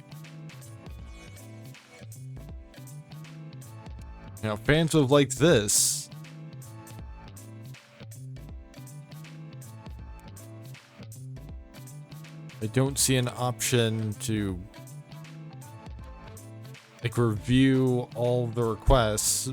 S1: now fans have liked this. I don't see an option to, like, review all the requests.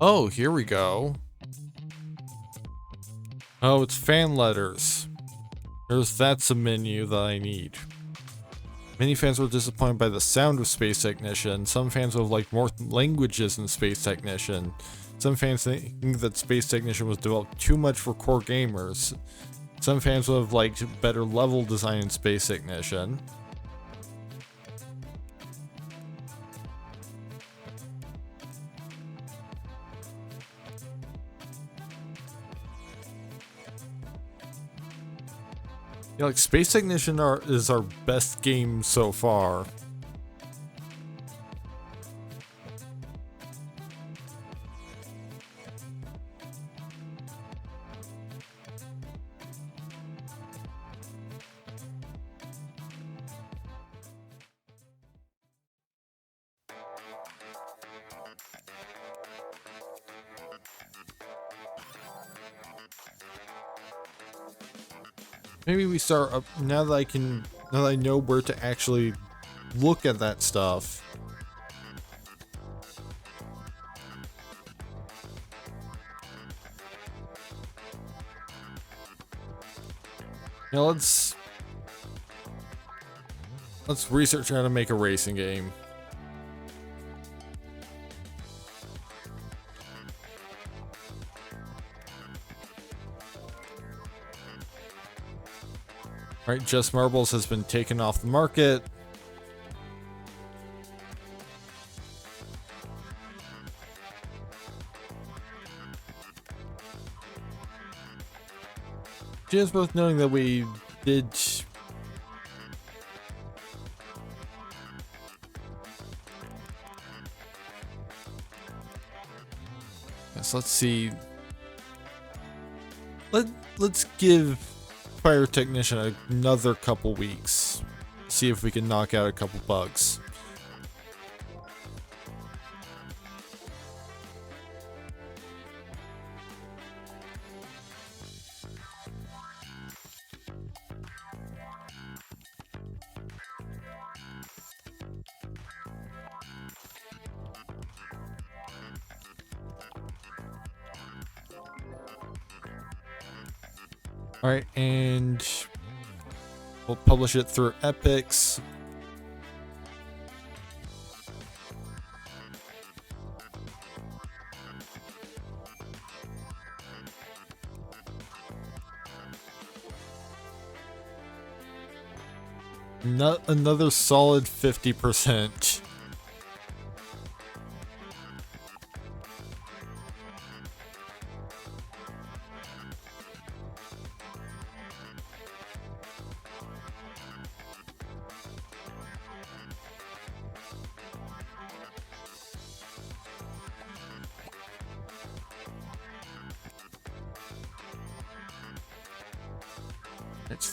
S1: Oh, here we go. Oh, it's fan letters. That's a menu that I need. Many fans were disappointed by the sound of Space Technician. Some fans would have liked more languages in Space Technician. Some fans think that Space Technician was developed too much for core gamers. Some fans would have liked better level design in Space Ignition. Yeah, like Space Technician is our best game so far. Maybe we start up now that now that I know where to actually look at that stuff. Now let's research how to make a racing game. Alright, Just Marbles has been taken off the market. Just both knowing that we did... Yes, let's see. Let's give Fire Technician another couple weeks. See if we can knock out a couple bugs. Alright, and we'll publish it through Epics. Not another solid 50%.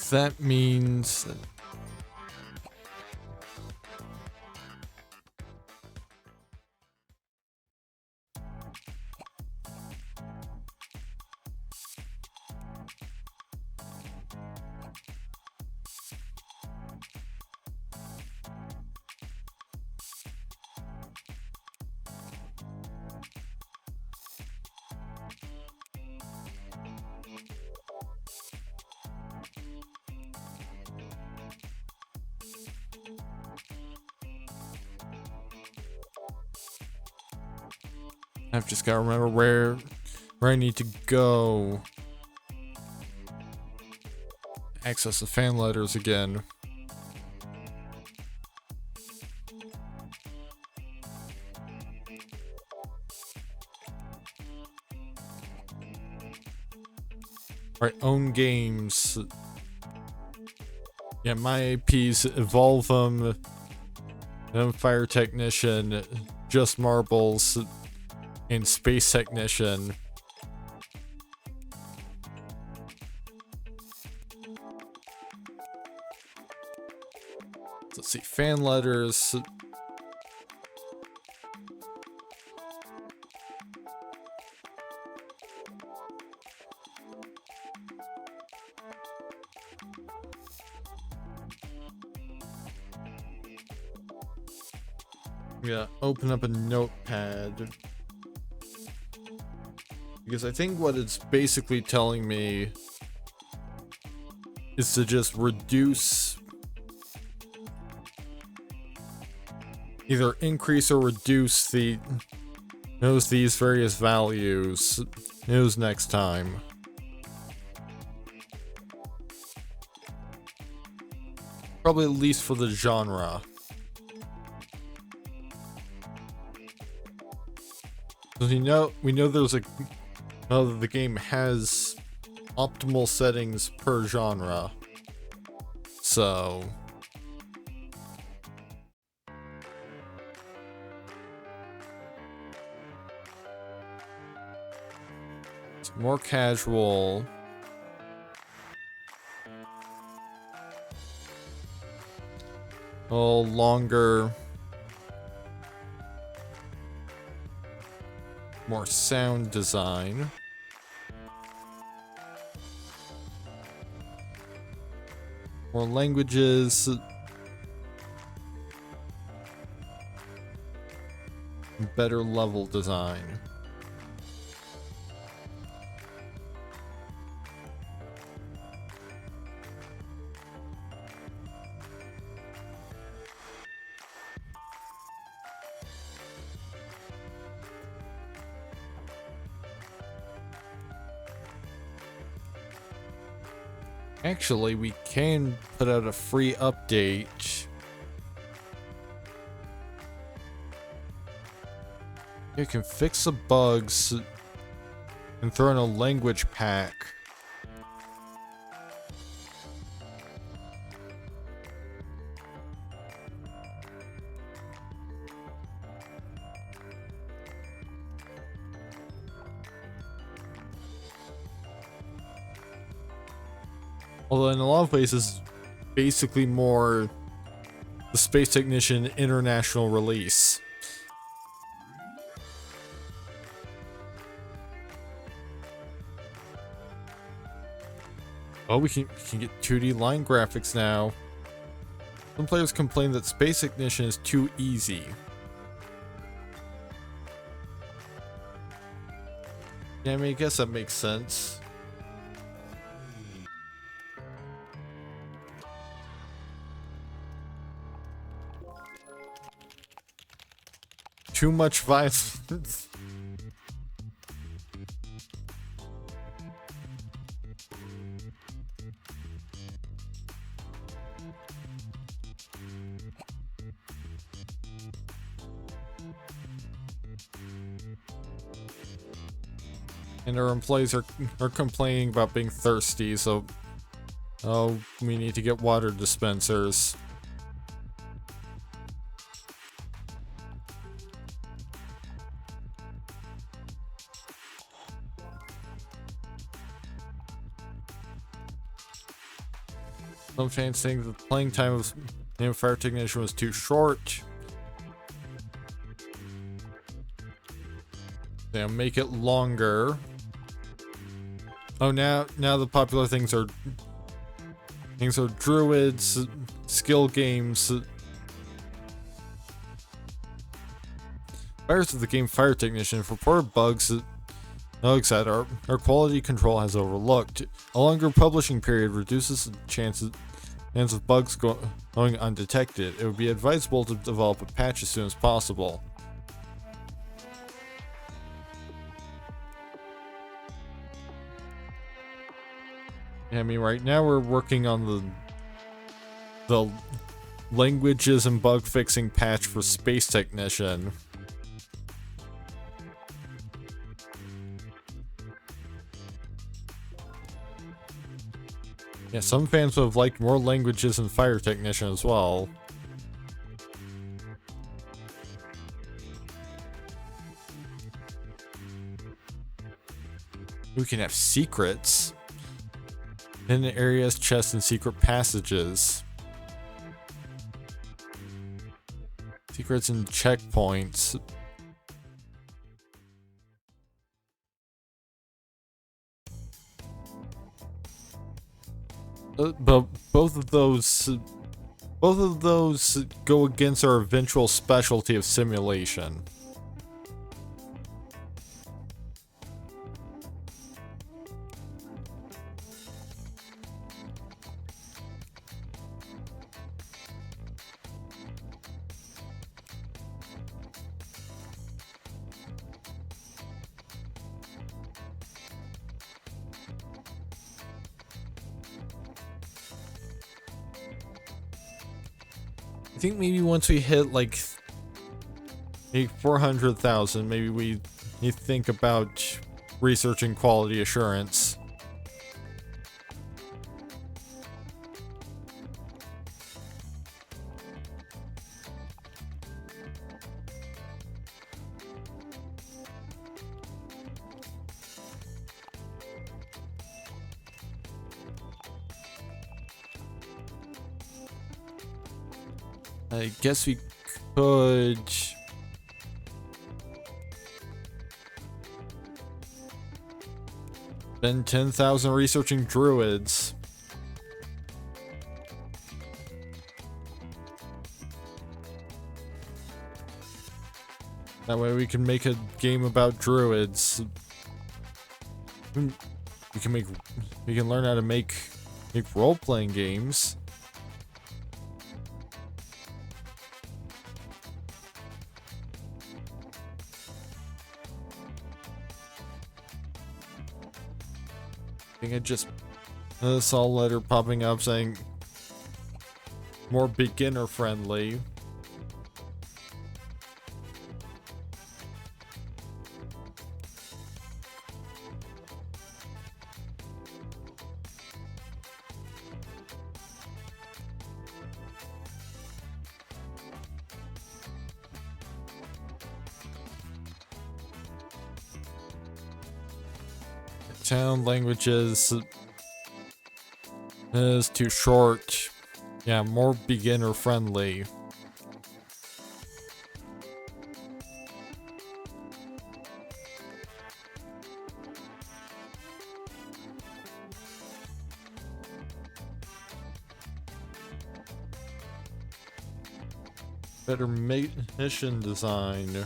S1: That means that I've just got to remember where I need to go. Access the fan letters again. Alright, own games. Yeah, my APs, Evolve them, Fire Technician, Just Marbles, and Space Technician. Let's see, fan letters. Yeah, open up a notepad. Because I think what it's basically telling me is to just reduce, either increase or reduce these various values next time. Probably at least for the genre. Because we know there's the game has optimal settings per genre. so. It's more casual. A little longer. More sound design. More languages. Better level design. Actually, we can put out a free update. You can fix the bugs and throw in a language pack. Although in a lot of places, basically more the Space Technician international release. Oh, we can get 2D line graphics now. Some players complain that Space Ignition is too easy. Yeah, I mean, I guess that makes sense. Too much violence. And our employees are complaining about being thirsty, so oh, we need to get water dispensers. Some fans think the playing time of Fire Technician was too short. They'll make it longer. Oh, now the popular things are druids, skill games. Buyers of the game Fire Technician reported bugs. Alex said our quality control has overlooked. A longer publishing period reduces the chances of bugs going undetected. It would be advisable to develop a patch as soon as possible. I mean, right now we're working on the languages and bug fixing patch for Space Technician. Yeah, some fans would have liked more languages in Fire Technician as well. We can have secrets. Hidden areas, chests, and secret passages. Secrets and checkpoints. But both of those go against our eventual specialty of simulation. I think maybe once we hit like 400,000, maybe we think about researching quality assurance. I guess we could spend 10,000 researching druids. That way we can make a game about druids. We can learn how to make role-playing games. I think I just saw a letter popping up saying more beginner friendly. Town languages is too short. Yeah, more beginner friendly. Better mission design.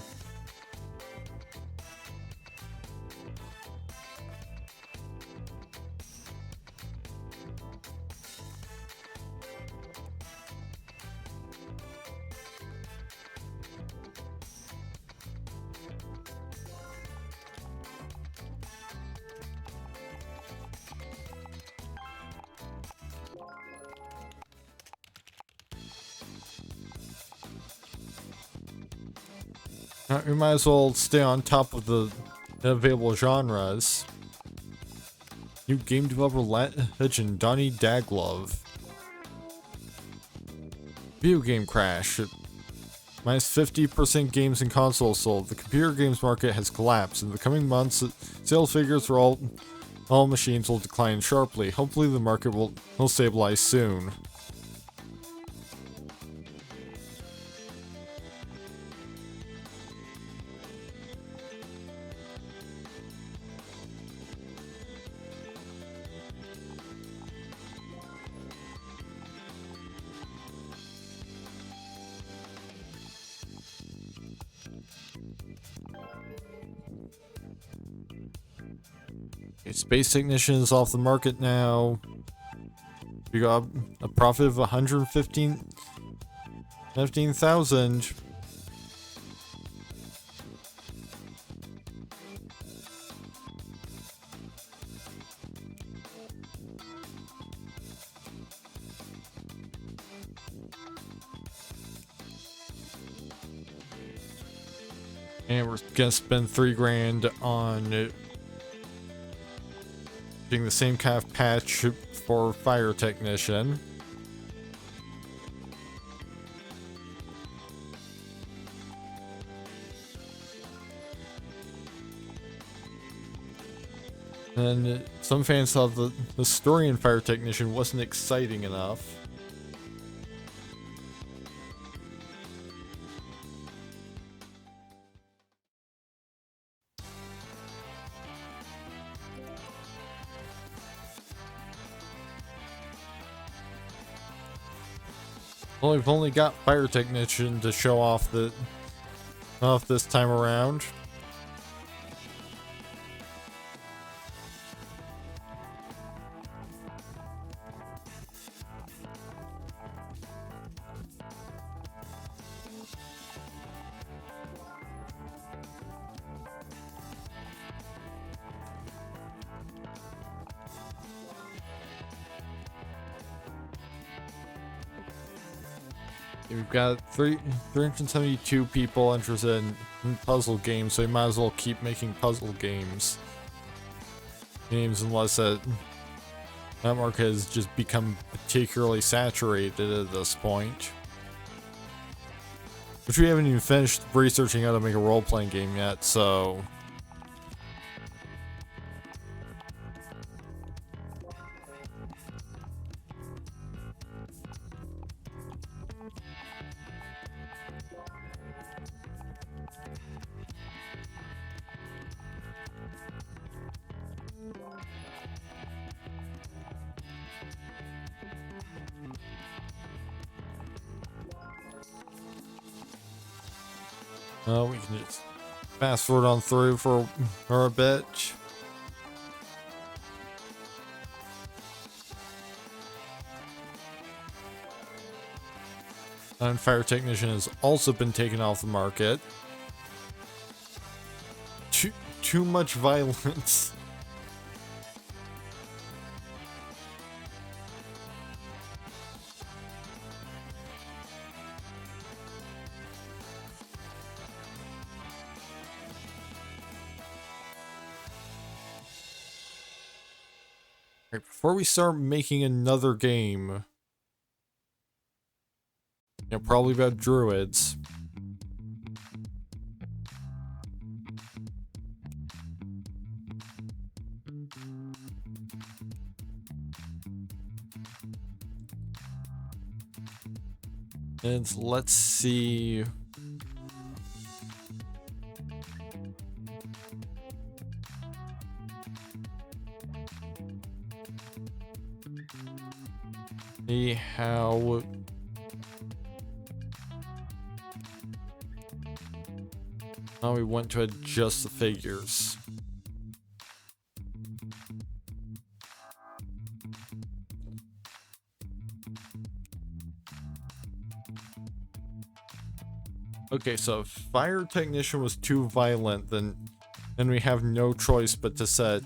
S1: We might as well stay on top of the available genres. New game developer legend Donnie Daglove. Video game crash. Minus 50% games and consoles sold. The computer games market has collapsed. In the coming months, sales figures for all machines will decline sharply. Hopefully the market will stabilize soon. Space Technician is off the market now. We got a profit of 15,000. And we're gonna spend $3,000 on the same kind of patch for Fire Technician. And some fans thought the story in Fire Technician wasn't exciting enough. Well, we've only got Fire Technician to show off this time around. We've got 372 people interested in puzzle games, so we might as well keep making puzzle games. Unless that market has just become particularly saturated at this point. Which we haven't even finished researching how to make a role-playing game yet, so... We can just fast forward on through for a bit. And Fire Technician has also been taken off the market. Too much violence. Right, before we start making another game, probably about druids. And let's see. See how we want to adjust the figures. Okay, so if Fire Technician was too violent, then we have no choice but to set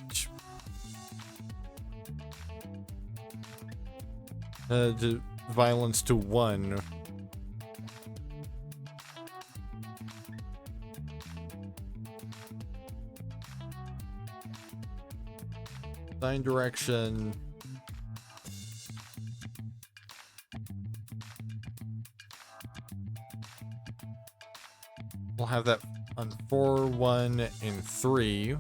S1: the violence to 1. Design direction. We'll have that on 4, 1, and 3.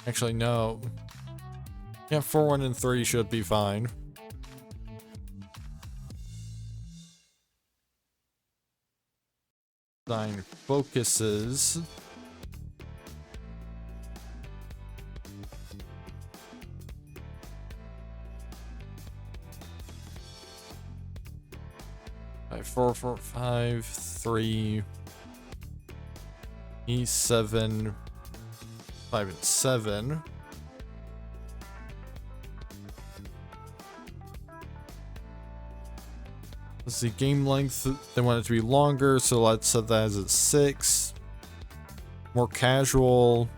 S1: Actually, no. Yeah, 4, 1, and 3 should be fine. Design focuses. Five, 4, 4, 5, 3, E7, 5, and 7. Let's see, game length, they want it to be longer, so let's set that as at 6. More casual.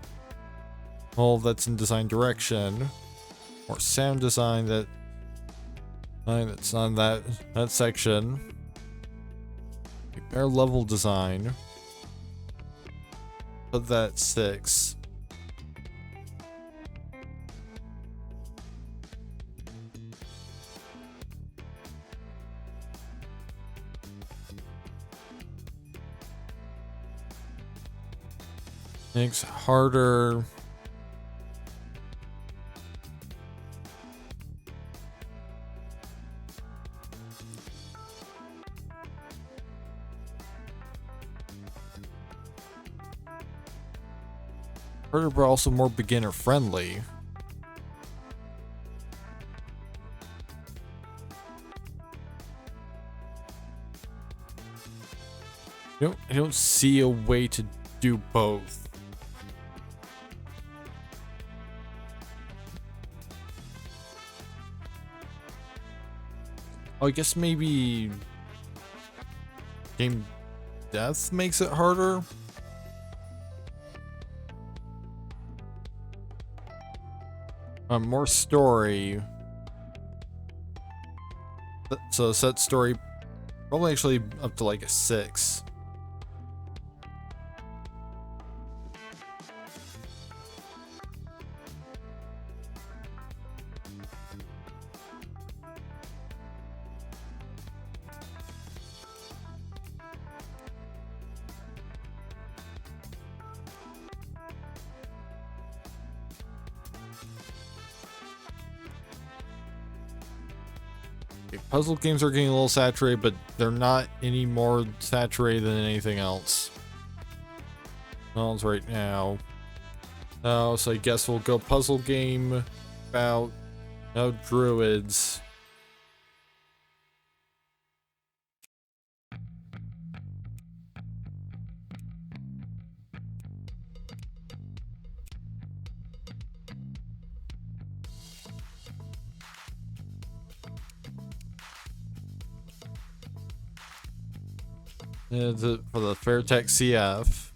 S1: Well, that's in design direction. More sound design, that's not that section. Bare level design. Put that at 6. Makes it harder. Harder, but also more beginner friendly. I don't see a way to do both. Oh, I guess maybe game death makes it harder. More story. So set story probably actually up to like a 6. Puzzle games are getting a little saturated, but they're not any more saturated than anything else. Right now. So I guess we'll go puzzle game about druids. For the Fairtech CF.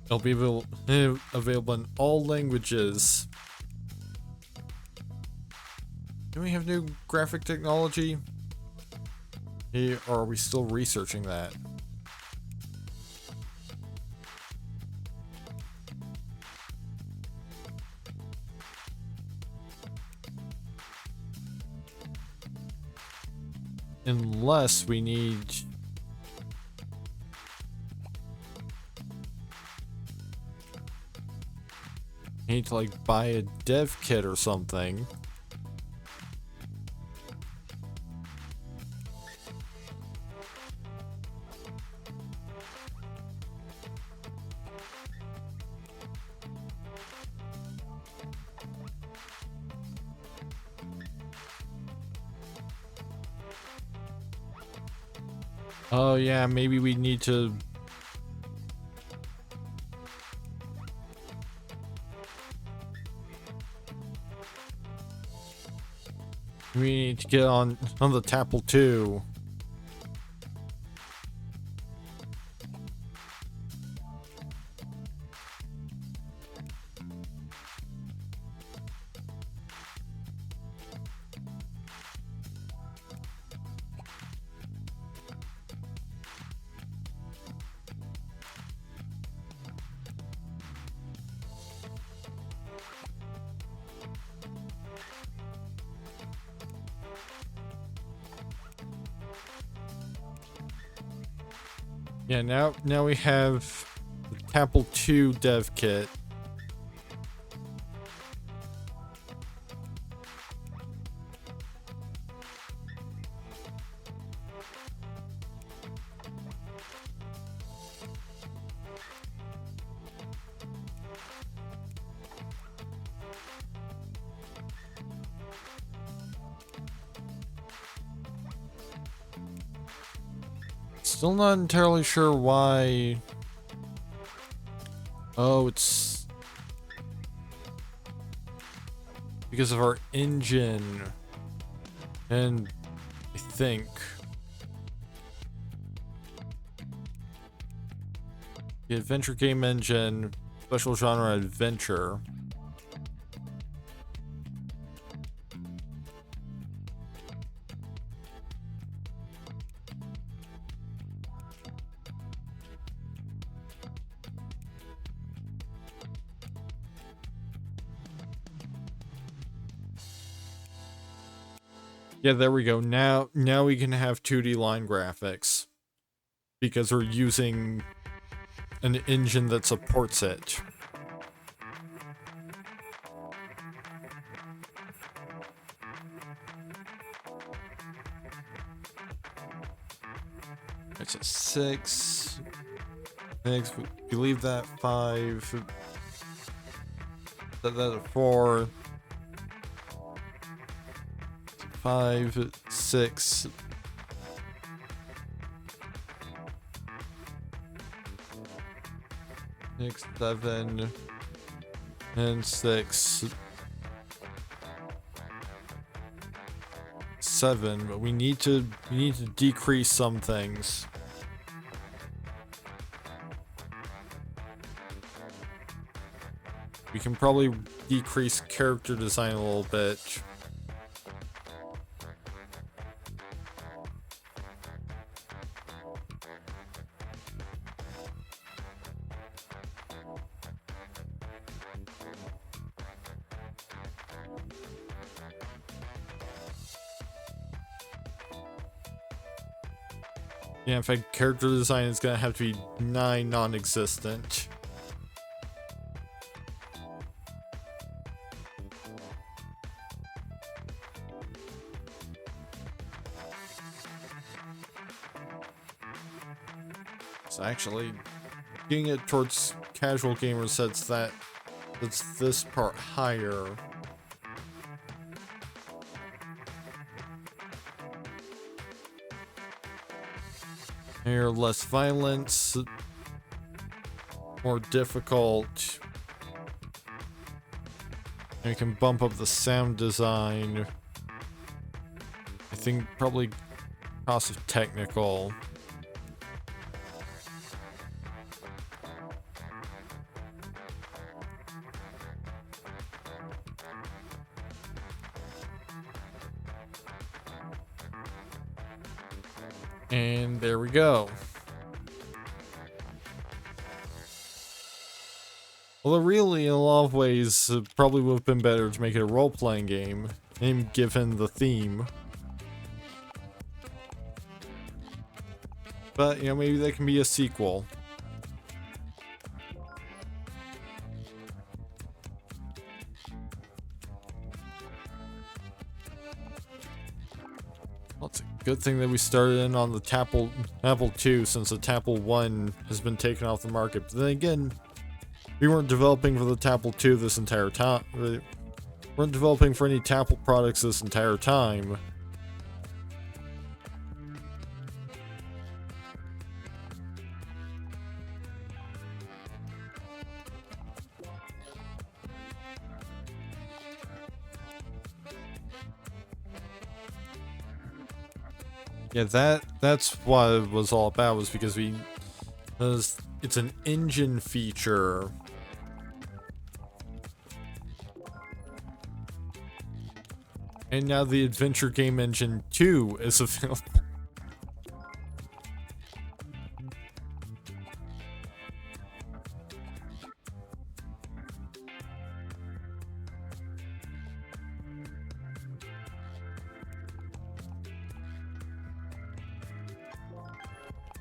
S1: It'll be available in all languages. Do we have new graphic technology? Or are we still researching that? Unless we need... need to like buy a dev kit or something. Oh yeah, maybe we need to... we need to get on the Tapple 2. Yeah, now we have the Tapple 2 dev kit. Still not entirely sure why. Oh, it's because of our engine. And I think the adventure game engine, special genre adventure. Yeah, there we go. Now we can have 2D line graphics because we're using an engine that supports it. It's a 6. Next, we leave that 5. Set that at 4. 5, 6. Six, 7, and 6. 7, but we need to decrease some things. We can probably decrease character design a little bit. Yeah, in fact, character design is gonna have to be nigh non-existent. So actually, getting it towards casual gamer sets that It's this part higher. Here, less violence, more difficult. And you can bump up the sound design. I think probably cost of technical. And there we go. Although really, in a lot of ways, it probably would have been better to make it a role-playing game, and given the theme. But, you know, maybe that can be a sequel. Well, it's a good thing that we started in on the Apple II, since the Apple I has been taken off the market. But then again, we weren't developing for the Apple II this entire time. We weren't developing for any Apple products this entire time. Yeah, that's what it was all about, was because it's an engine feature. And now the Adventure Game Engine 2 is available.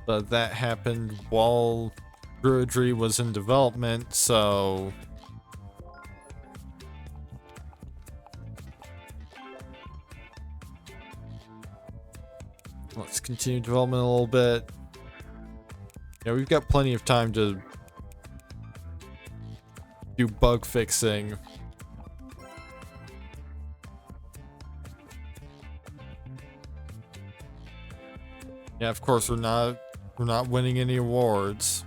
S1: But that happened while Druidry was in development, so let's continue development a little bit. Yeah, we've got plenty of time to do bug fixing. Yeah, of course we're not winning any awards.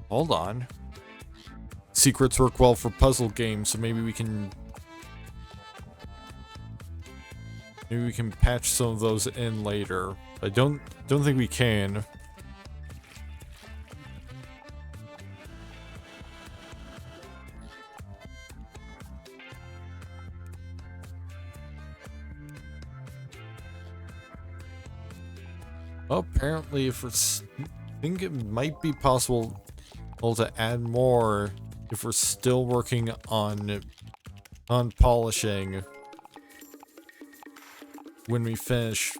S1: Hold on. Secrets work well for puzzle games, so maybe we can patch some of those in later. I don't think we can. Well, apparently, I think it might be possible to add more if we're still working on polishing when we finish.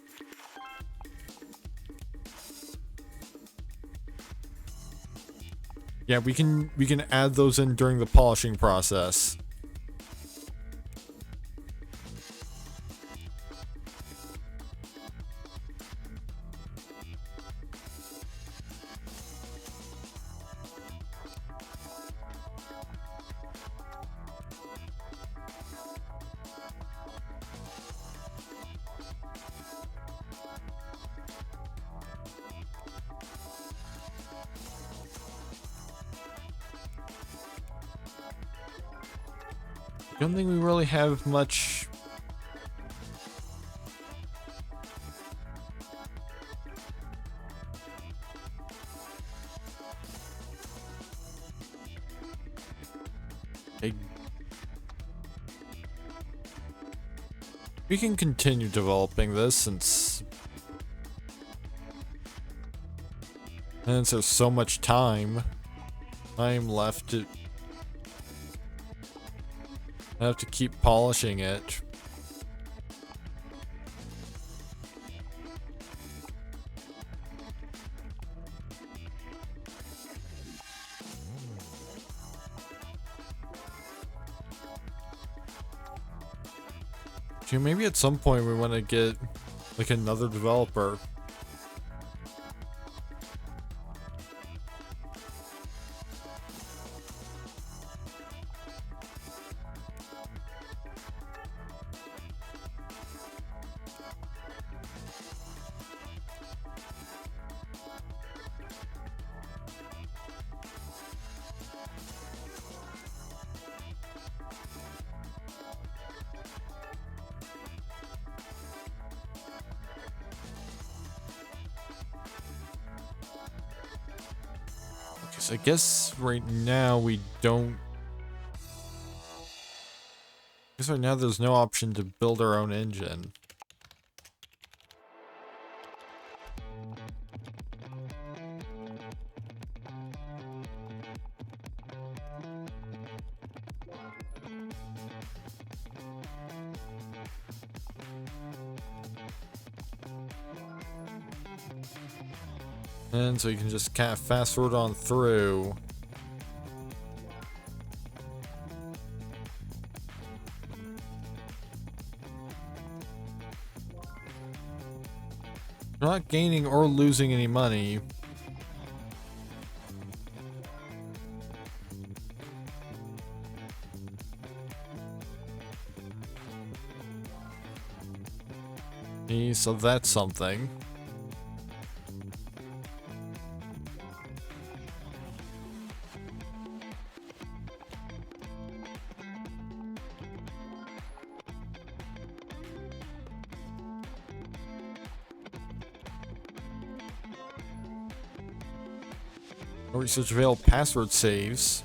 S1: Yeah, we can add those in during the polishing process. I don't think we really have much. We can continue developing this since there's so much time left to. I have to keep polishing it. Dude, maybe at some point we want to get like another developer. I guess right now we don't. I guess right now there's no option to build our own engine. And so you can just kind of fast forward on through. You're not gaining or losing any money. So that's something. Research available password saves.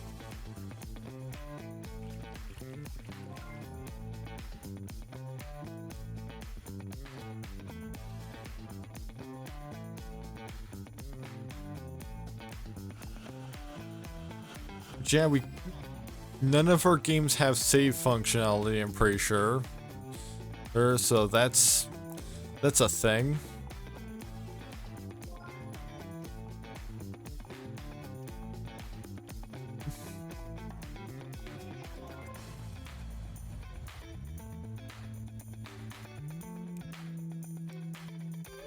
S1: Yeah, none of our games have save functionality, I'm pretty sure. So that's a thing.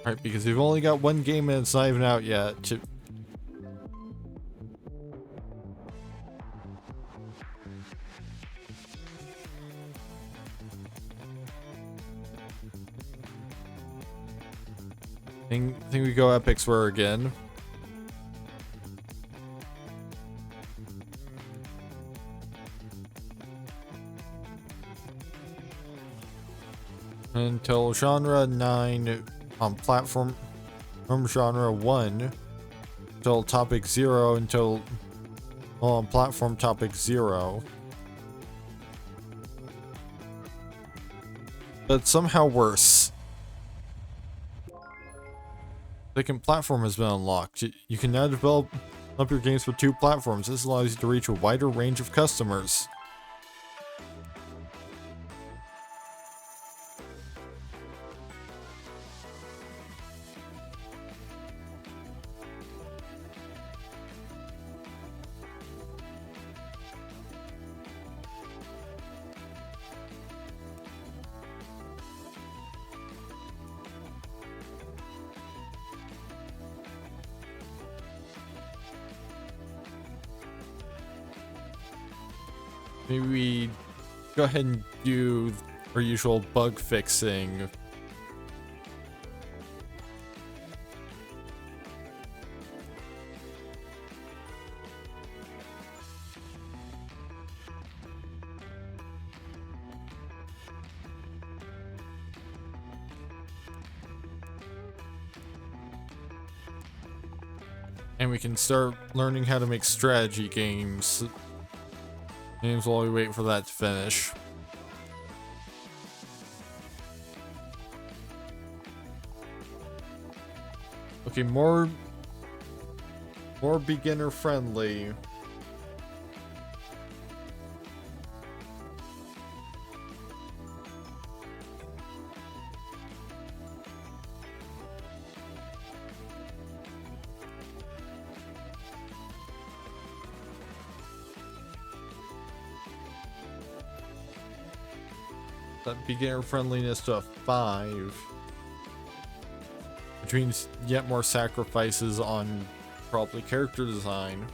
S1: Right, because we've only got one game and it's not even out yet. I think we go Epic Swear again. Until genre 9 on platform genre 1 until topic 0 until on platform topic 0. But somehow worse. Second platform has been unlocked. You can now develop your games for 2 platforms. This allows you to reach a wider range of customers. Maybe we go ahead and do our usual bug fixing. And we can start learning how to make strategy games. Games while we wait for that to finish. Okay, more beginner friendly. that beginner friendliness to a 5. Which means yet more sacrifices on probably character design.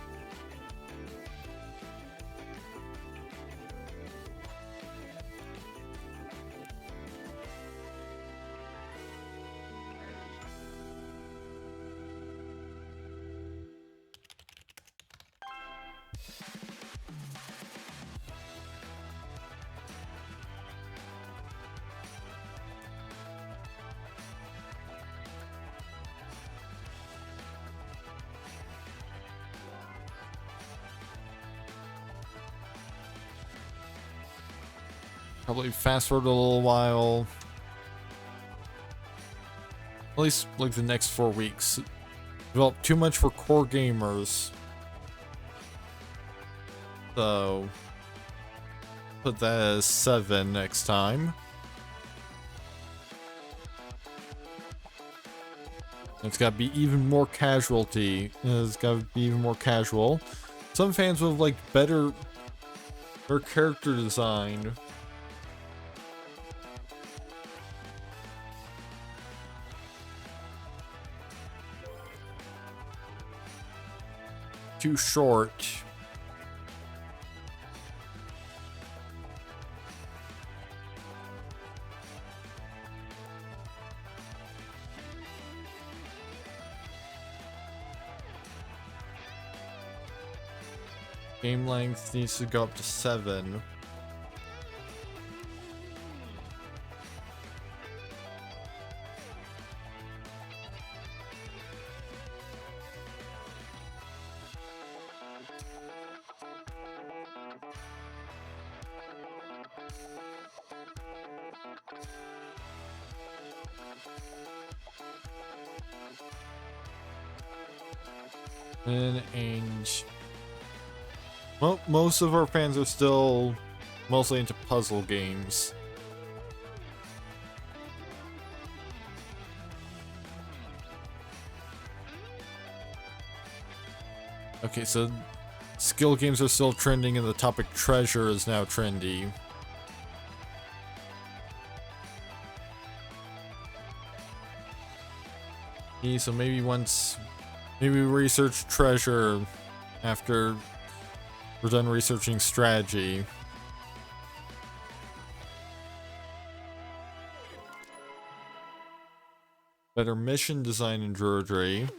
S1: Probably fast forward a little while. At least like the next 4 weeks. Develop too much for core gamers. So put that as 7 next time. It's gotta be even more casualty. It's gotta be even more casual. Some fans would have liked better character design. Too short. Game length needs to go up to 7. And well, most of our fans are still mostly into puzzle games. Okay, so skill games are still trending and the topic treasure is now trendy. Okay, so maybe we research treasure after we're done researching strategy. Better mission design and druidry.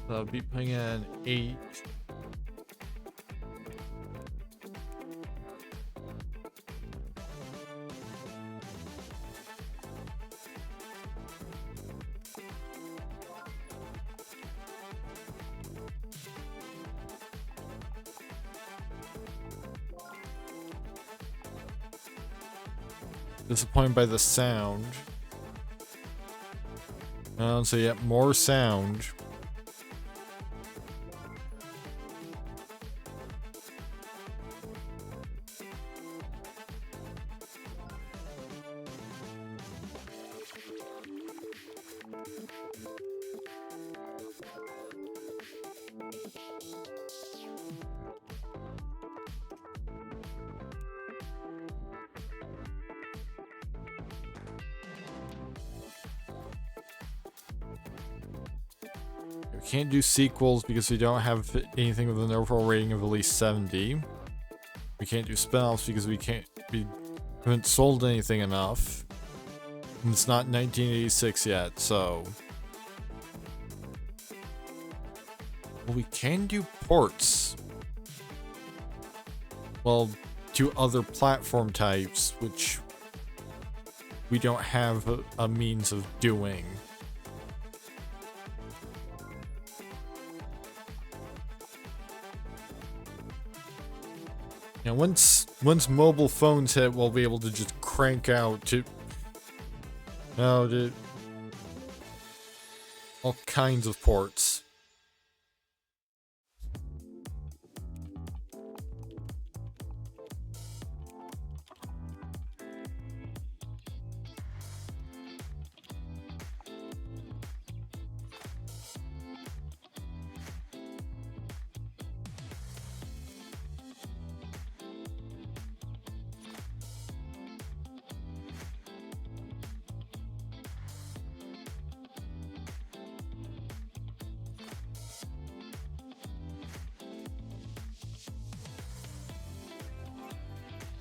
S1: I'll be putting in an 8. Disappointed by the sound. So yeah, more sound. We can't do sequels because we don't have anything with an overall rating of at least 70. We can't do spin-offs because we haven't sold anything enough. And it's not 1986 yet, so... Well, we can do ports. Well, to other platform types, which we don't have a means of doing. Now, once mobile phones hit, we'll be able to just crank out all kinds of ports.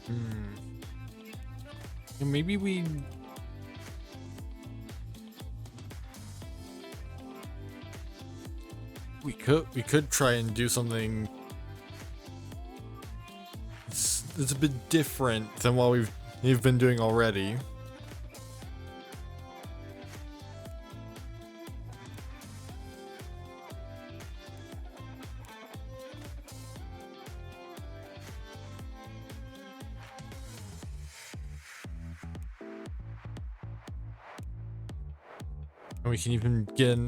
S1: And maybe we could try and do something. It's a bit different than what we've been doing already. And we can even get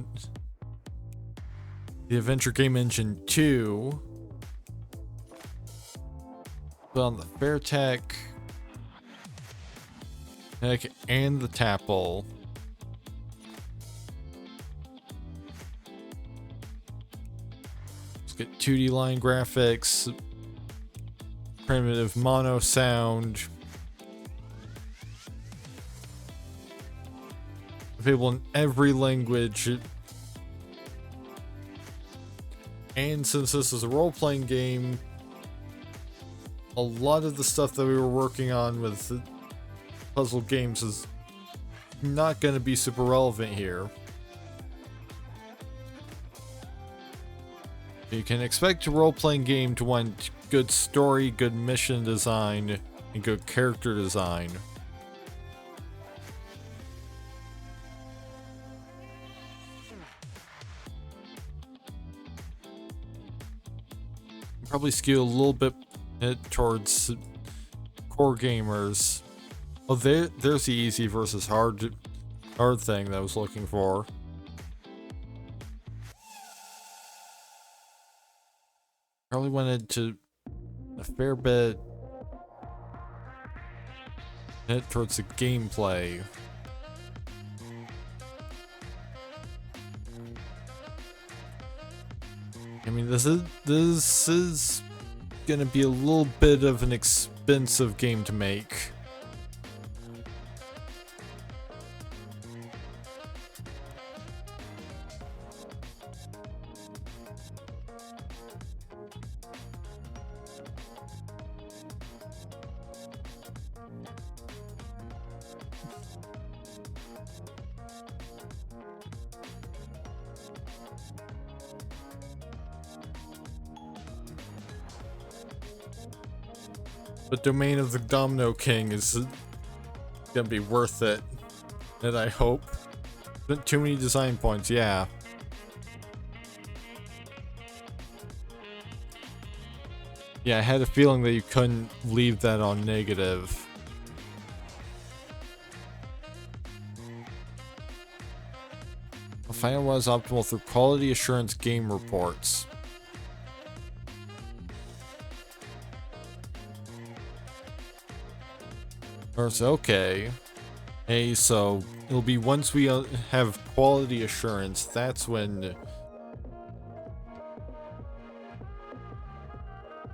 S1: the Adventure Game Engine 2. Put on the Fairtech and the Tapple. Let's get 2D line graphics, primitive mono sound. Available in every language. And since this is a role-playing game, a lot of the stuff that we were working on with the puzzle games is not going to be super relevant here. You can expect a role-playing game to want good story, good mission design, and good character design. Probably skew a little bit towards core gamers. Oh, there's the easy versus hard thing that I was looking for. Probably went into a fair bit towards the gameplay. I mean, this is gonna be a little bit of an expensive game to make. But Domain of the Domino King is gonna be worth it, and I hope. Not too many design points, yeah. Yeah, I had a feeling that you couldn't leave that on negative. I'll find out what is optimal through quality assurance game reports. Okay. Hey, so it'll be once we have quality assurance, that's when...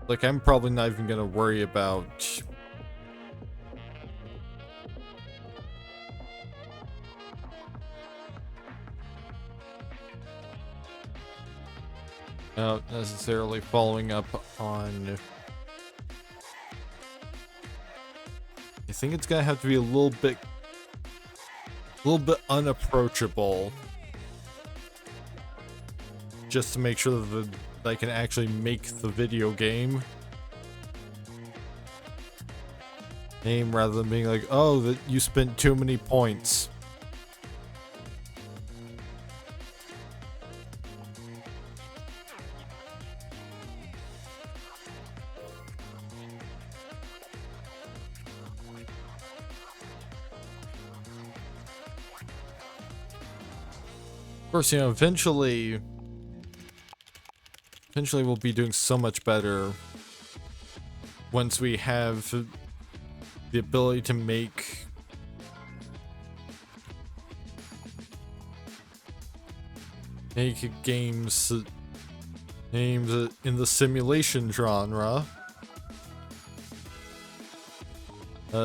S1: Like, I'm probably not even gonna worry about... Not necessarily following up on... I think it's gonna have to be a little bit unapproachable, just to make sure that I can actually make the video game. Rather than being like, oh, that you spent too many points. Of course, you know, eventually we'll be doing so much better once we have the ability to make games aimed in the simulation genre,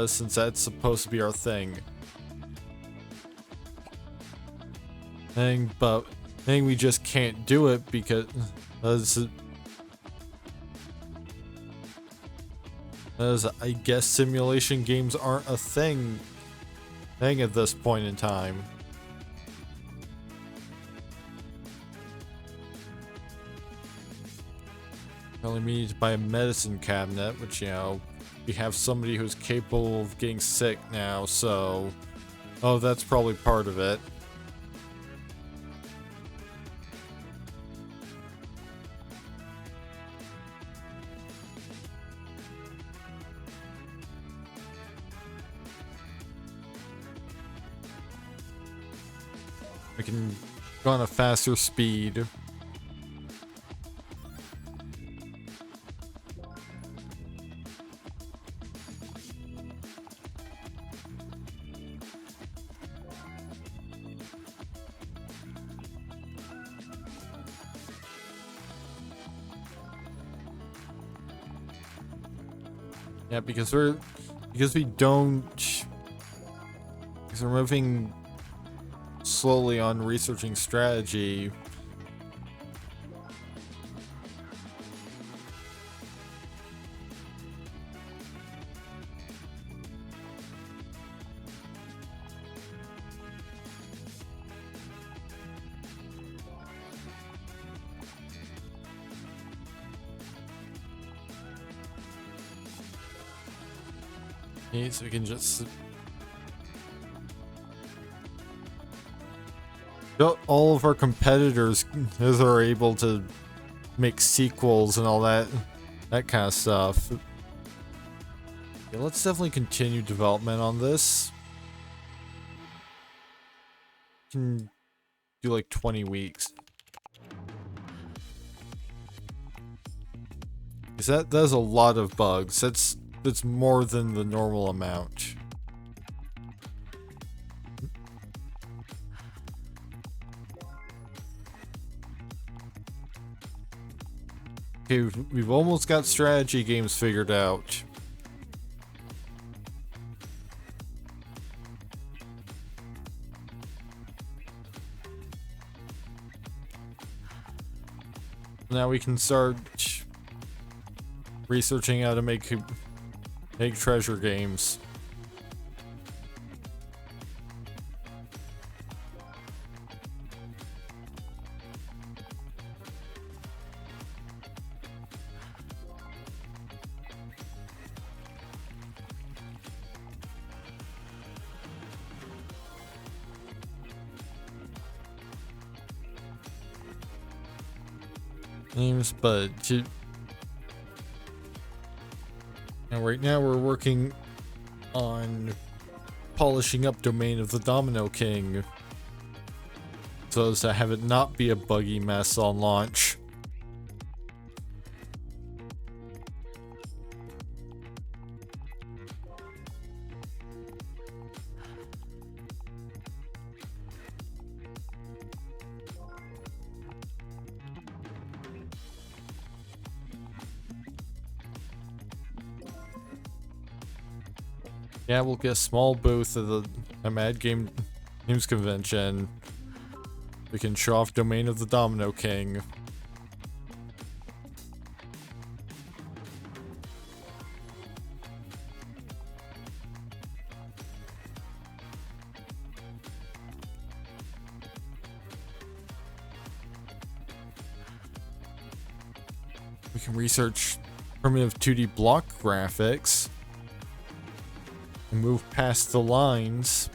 S1: since that's supposed to be our thing. But we just can't do it because As I guess simulation games aren't a thing at this point in time. Probably need to buy a medicine cabinet, which, you know, we have somebody who's capable of getting sick now, so... Oh, that's probably part of it. I can go on a faster speed. Yeah, because we're moving slowly on researching strategy. Okay, so we can just all of our competitors are able to make sequels and all that kind of stuff. Yeah, let's definitely continue development on this. Can do like 20 weeks. Because that's a lot of bugs. That's more than the normal amount. Okay, we've almost got strategy games figured out. Now we can start researching how to make treasure games. But now right now we're working on polishing up Domain of the Domino King so as to have it not be a buggy mess on launch. Yeah, we'll get a small booth at a Mad Games convention. We can show off Domain of the Domino King. We can research primitive 2D block graphics. And move past the lines.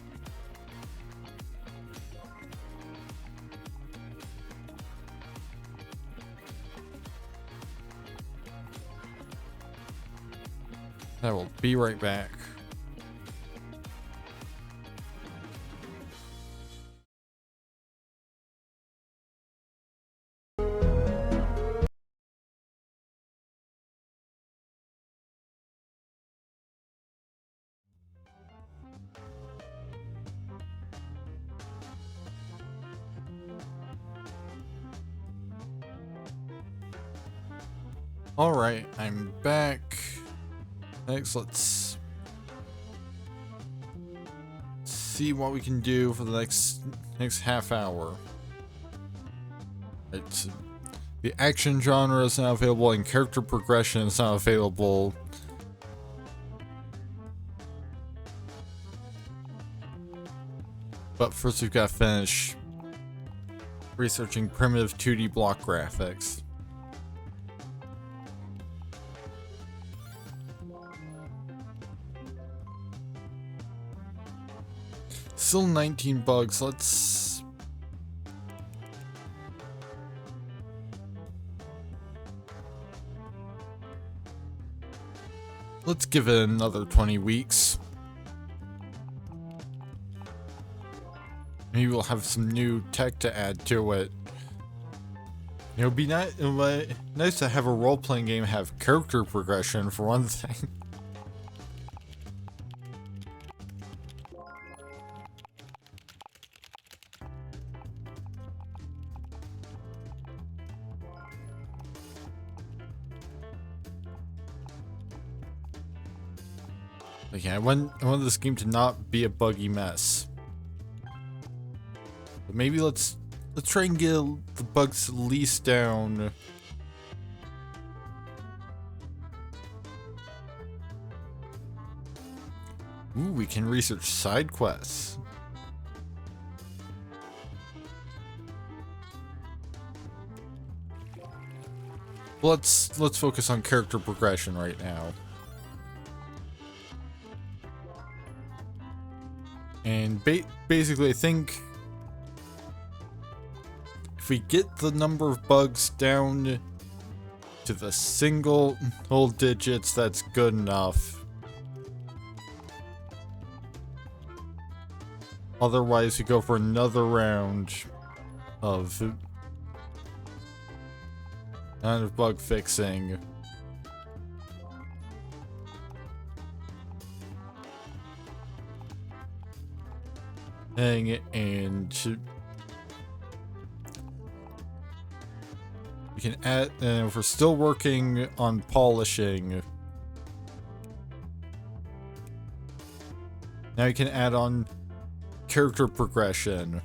S1: I will be right back. Alright, I'm back. Next, let's see what we can do for the next half hour. It's the action genre is now available and character progression is now available. But first we've got to finish researching primitive 2D block graphics. Still 19 bugs. Let's give it another 20 weeks. Maybe we'll have some new tech to add to it. It would be nice to have a role-playing game have character progression for one thing. But yeah, I want this game to not be a buggy mess. But maybe let's try and get the bugs at least down. Ooh, we can research side quests. Let's focus on character progression right now. And basically, I think if we get the number of bugs down to the single whole digits, that's good enough. Otherwise, we go for another round of bug fixing. And we can add, if we're still working on polishing, now you can add on character progression.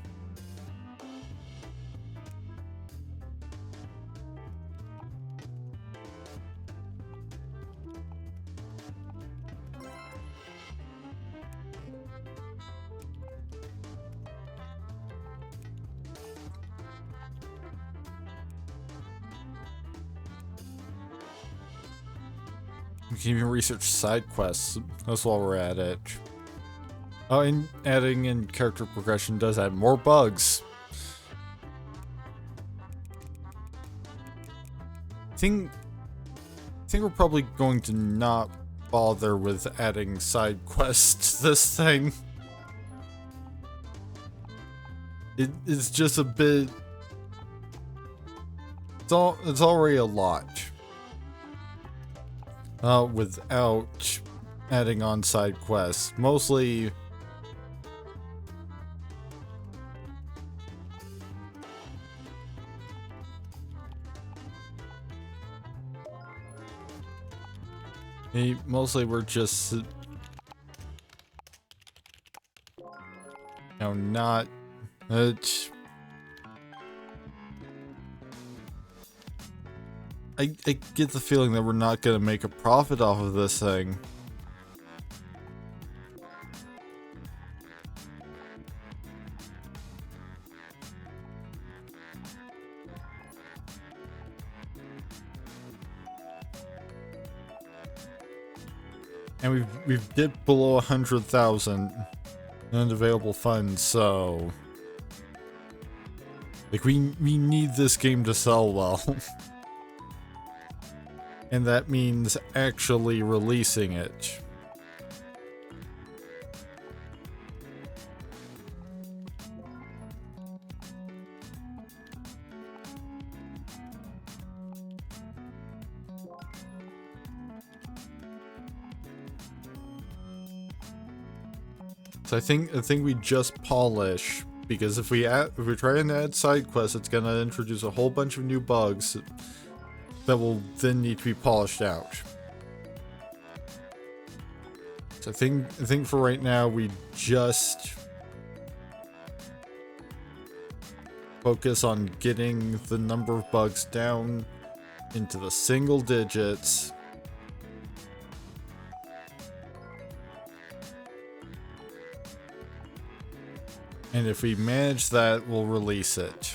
S1: We can even research side quests. That's while we're at it. Oh, and adding in character progression does add more bugs. I think we're probably going to not bother with adding side quests to this thing. It's just a bit. It's already a lot. Without adding on side quests. Mostly we're just not I get the feeling that we're not gonna make a profit off of this thing. And we've dipped below 100,000 in available funds, so like we need this game to sell well. And that means actually releasing it. So I think we just polish, because if we try and add side quests, it's gonna introduce a whole bunch of new bugs that will then need to be polished out. So I think for right now we just focus on getting the number of bugs down into the single digits. And if we manage that, we'll release it.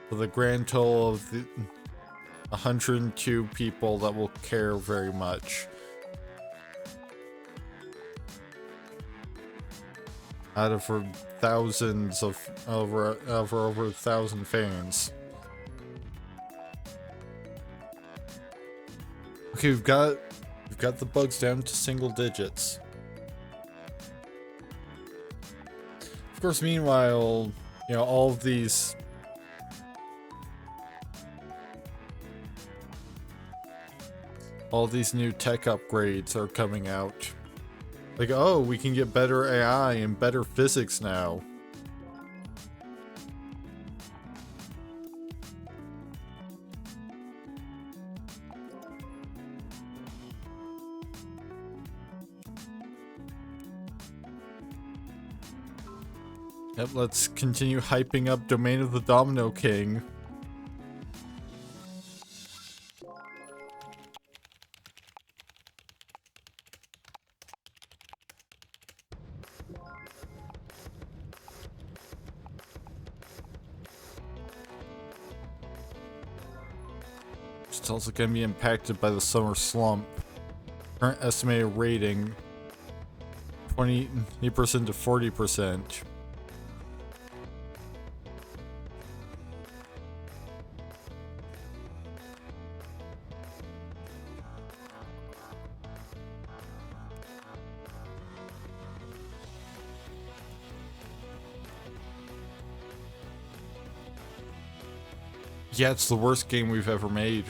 S1: For the grand total of the 102 people that will care very much. Out of her thousands of over 1,000 fans. Okay, we've got the bugs down to single digits. Of course, meanwhile, you know, all of these new tech upgrades are coming out. Like, oh, we can get better AI and better physics now. Yep, let's continue hyping up Domain of the Domino King. It's also going to be impacted by the summer slump. Current estimated rating 20% to 40%. Yeah, it's the worst game we've ever made.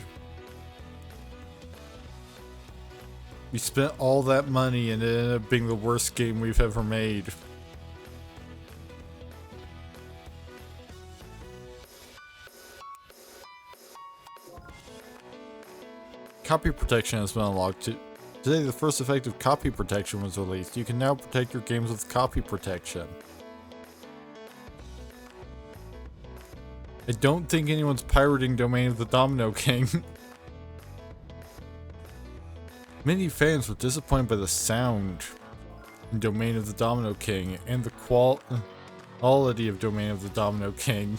S1: We spent all that money and it ended up being the worst game we've ever made. Copy protection has been unlocked. Today, the first effective copy protection was released. You can now protect your games with copy protection. I don't think anyone's pirating Domain of the Domino King. Many fans were disappointed by the sound in Domain of the Domino King and the quality of Domain of the Domino King.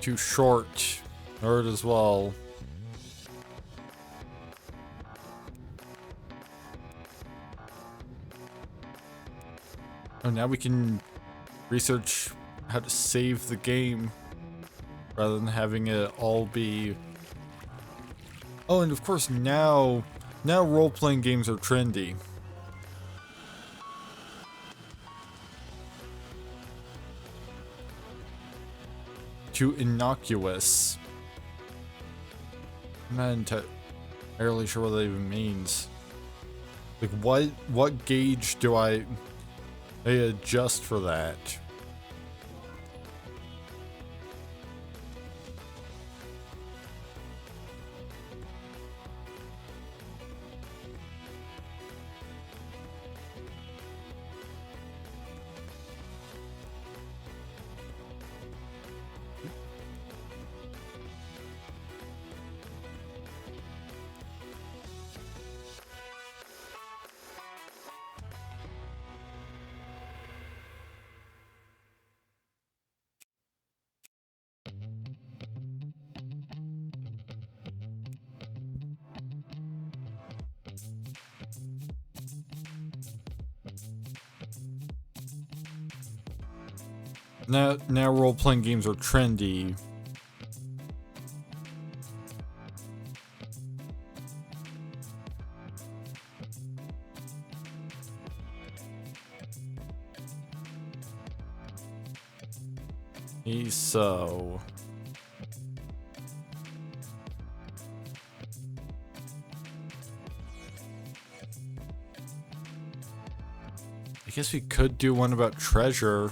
S1: Too short. Nerd as well. Oh, now we can research how to save the game rather than having it all be... Oh, and of course now role-playing games are trendy. Too innocuous. I'm not entirely sure what that even means. Like, what gauge do I adjust for that? Now role-playing games are trendy. So I guess we could do one about treasure.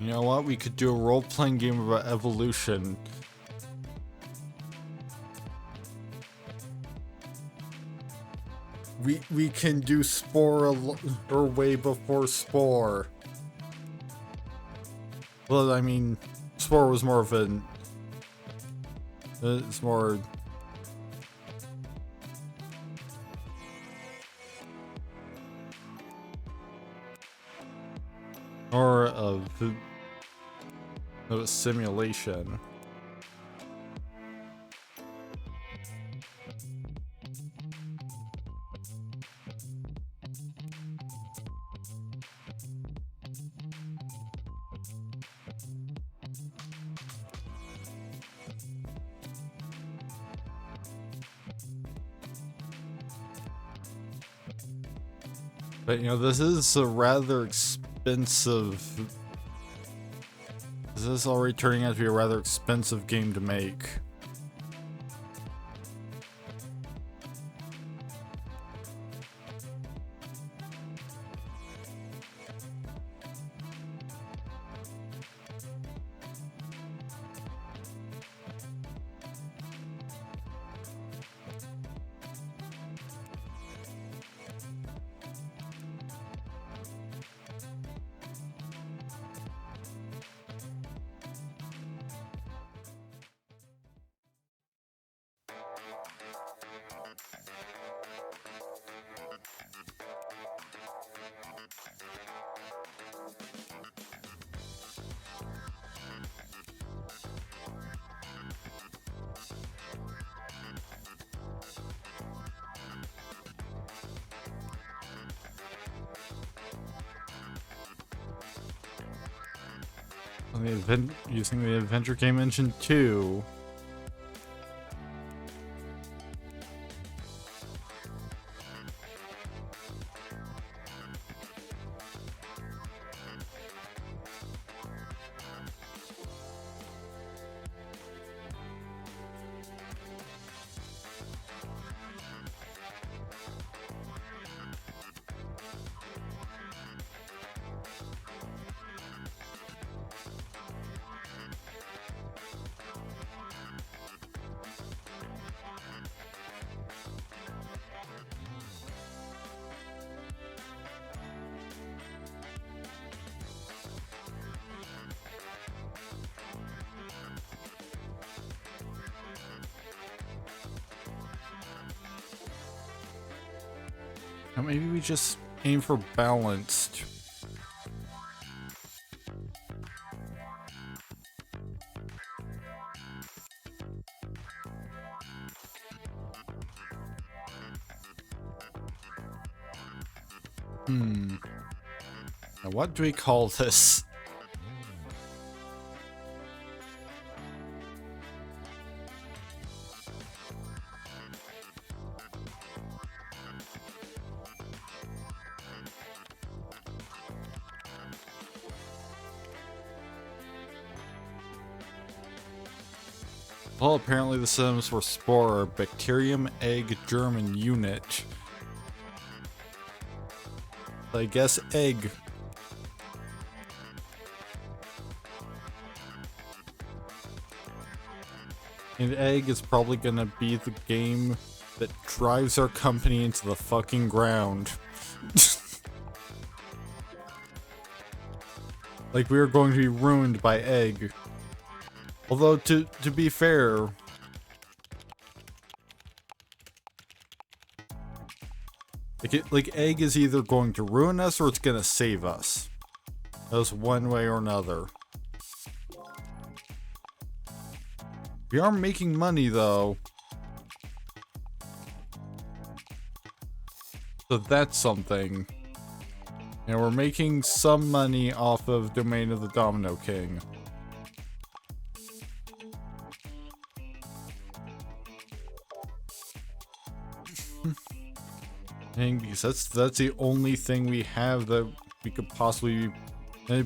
S1: You know what? We could do a role-playing game about evolution. we can do Spore or way before Spore. Well, I mean, Spore was more of an... It's more... More of a simulation. But you know, this is a rather expensive... This is already turning out to be a rather expensive game to make. Using the Adventure Game Engine 2. Now maybe we just aim for balanced. Now what do we call this? Well, apparently the synonyms for spore are bacterium, egg, germ, and unit. I guess egg. And egg is probably gonna be the game that drives our company into the fucking ground. Like we are going to be ruined by egg. Although, to be fair, like egg is either going to ruin us or it's gonna save us. That's one way or another. We are making money though. So that's something. And we're making some money off of Domain of the Domino King. Because that's the only thing we have that we could possibly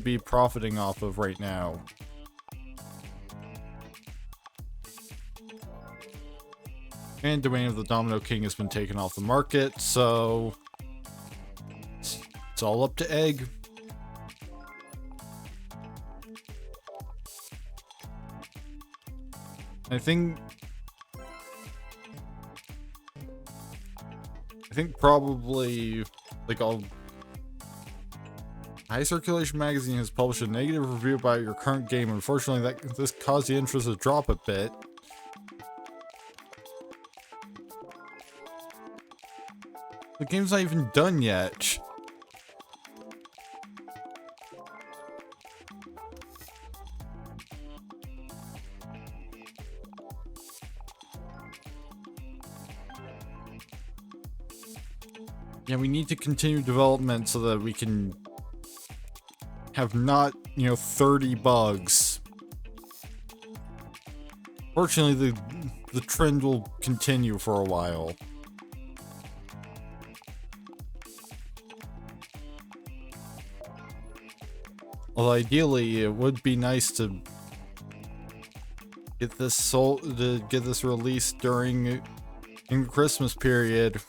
S1: be profiting off of right now. And Domain of the Domino King has been taken off the market, so it's all up to egg. I think think probably like all High Circulation Magazine has published a negative review about your current game. Unfortunately, this caused the interest to drop a bit. The game's not even done yet. Yeah, we need to continue development so that we can have not, 30 bugs. Fortunately, the trend will continue for a while. Although ideally, it would be nice to get this released in the Christmas period.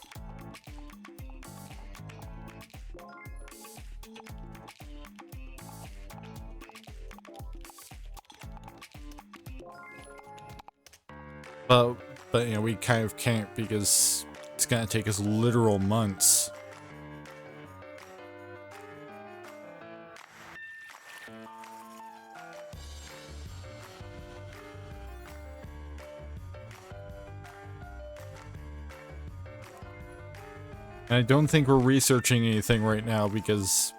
S1: But we kind of can't because it's gonna take us literal months. And I don't think we're researching anything right now because,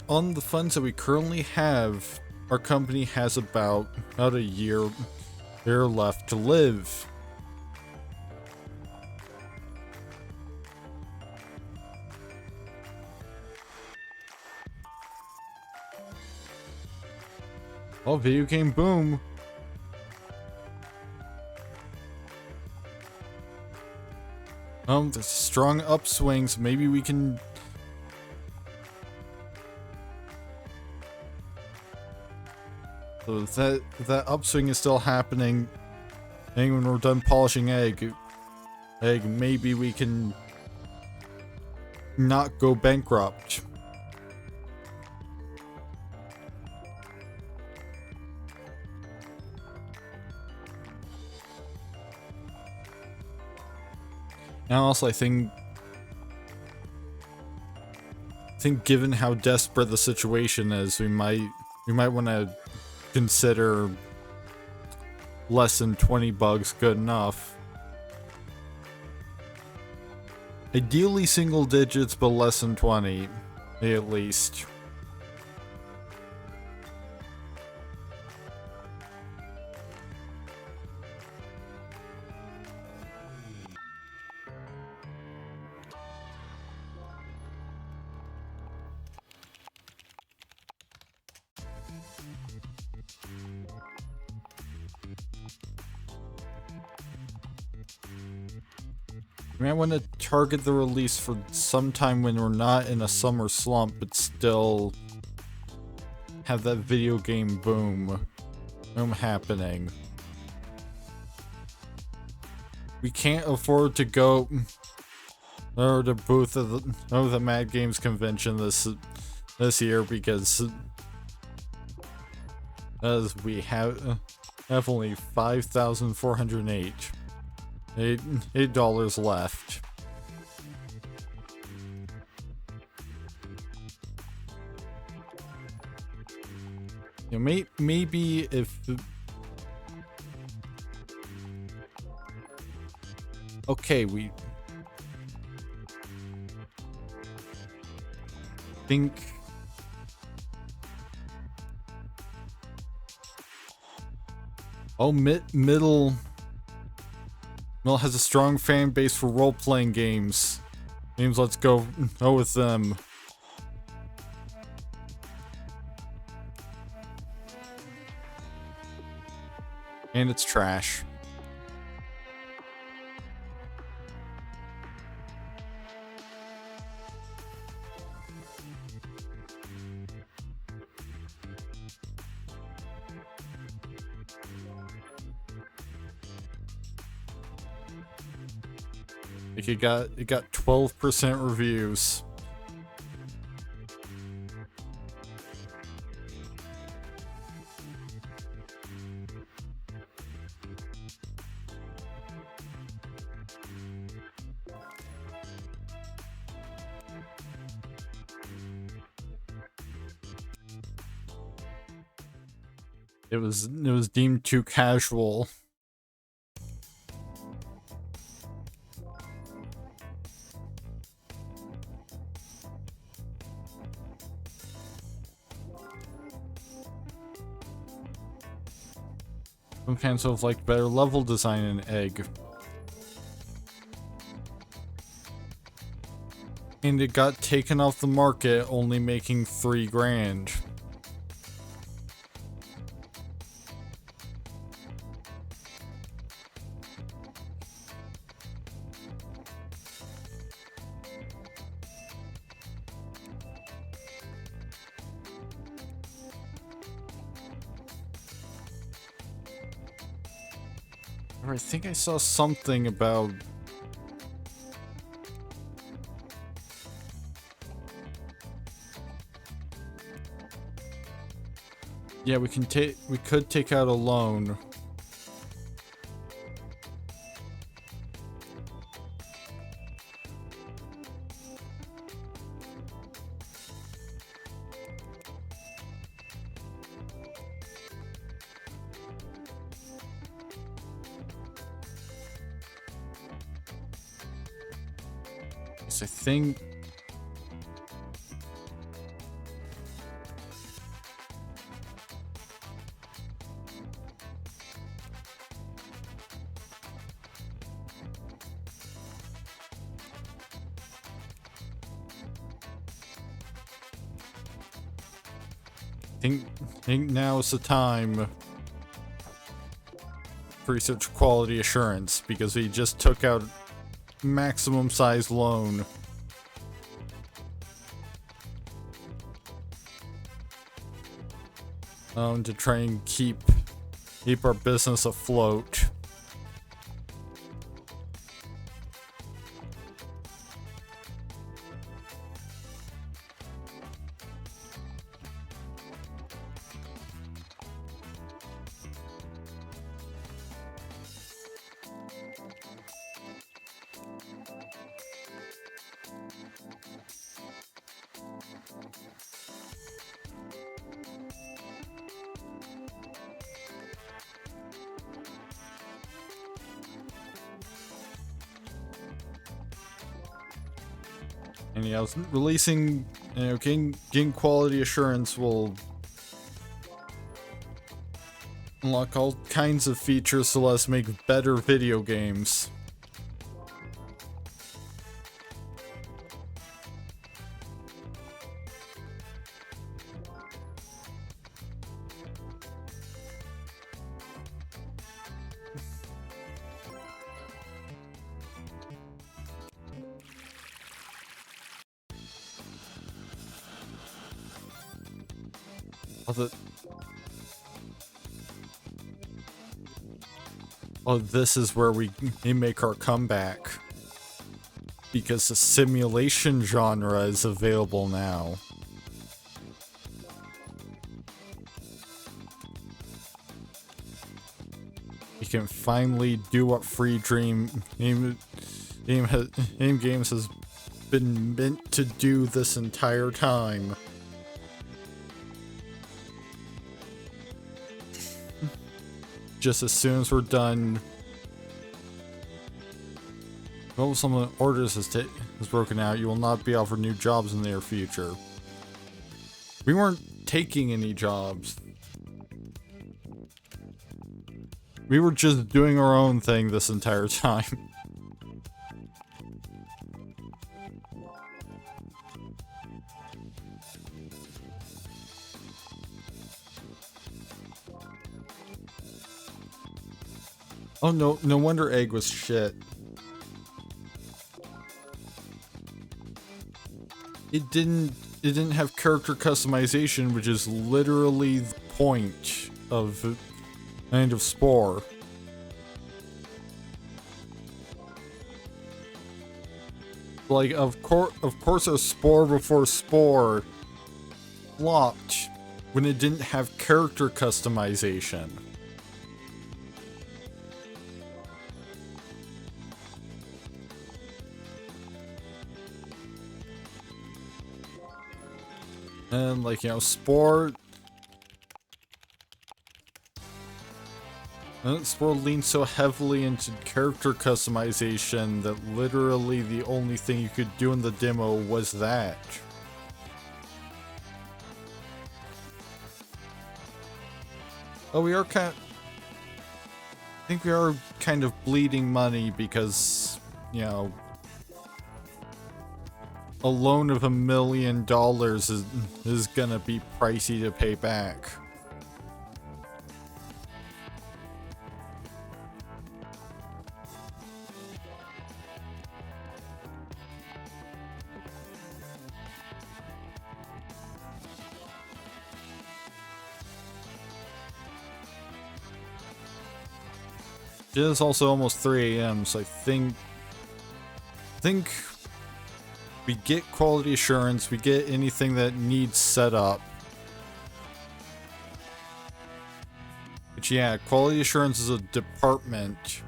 S1: on the funds that we currently have, our company has about a year left to live. Oh, video game boom. There's strong upswings. Maybe we can. So that upswing is still happening. And when we're done polishing egg, maybe we can not go bankrupt. Now also I think given how desperate the situation is, we might want to consider less than 20 bugs good enough. Ideally single digits, but less than 20 at least. I mean, I want to target the release for sometime when we're not in a summer slump, but still have that video game boom happening. We can't afford to go to the booth of the Mad Games convention this year because as we have only 5,408. $8 left. Maybe if okay, we think middle has a strong fan base for role-playing games. Let's go with them. And it's trash. Like it got 12% reviews. It was deemed too casual. Some fans have liked better level design in Egg. And it got taken off the market, only making $3 grand. I think I saw something about... Yeah, we could take out a loan. I think... I think now is the time for research quality assurance, because we just took out maximum size loan. To try and keep our business afloat. And yeah, releasing, getting quality assurance will unlock all kinds of features to let us make better video games. Oh, this is where we make our comeback. Because the simulation genre is available now. You can finally do what free Games has been meant to do this entire time. Just as soon as we're done, well, some of the orders has broken out, you will not be offered new jobs in the near future. We weren't taking any jobs. We were just doing our own thing this entire time. Oh no, no wonder Egg was shit. It didn't have character customization, which is literally the point of End of Spore. Like, of course a Spore before Spore flopped when it didn't have character customization. And, like, you know, Spore... This world leans so heavily into character customization that literally the only thing you could do in the demo was that. Oh, we are I think we are kind of bleeding money because, you know, a loan of $1 million is gonna be pricey to pay back. It is also almost 3 a.m., so I think we get quality assurance, we get anything that needs set up. But yeah, quality assurance is a department.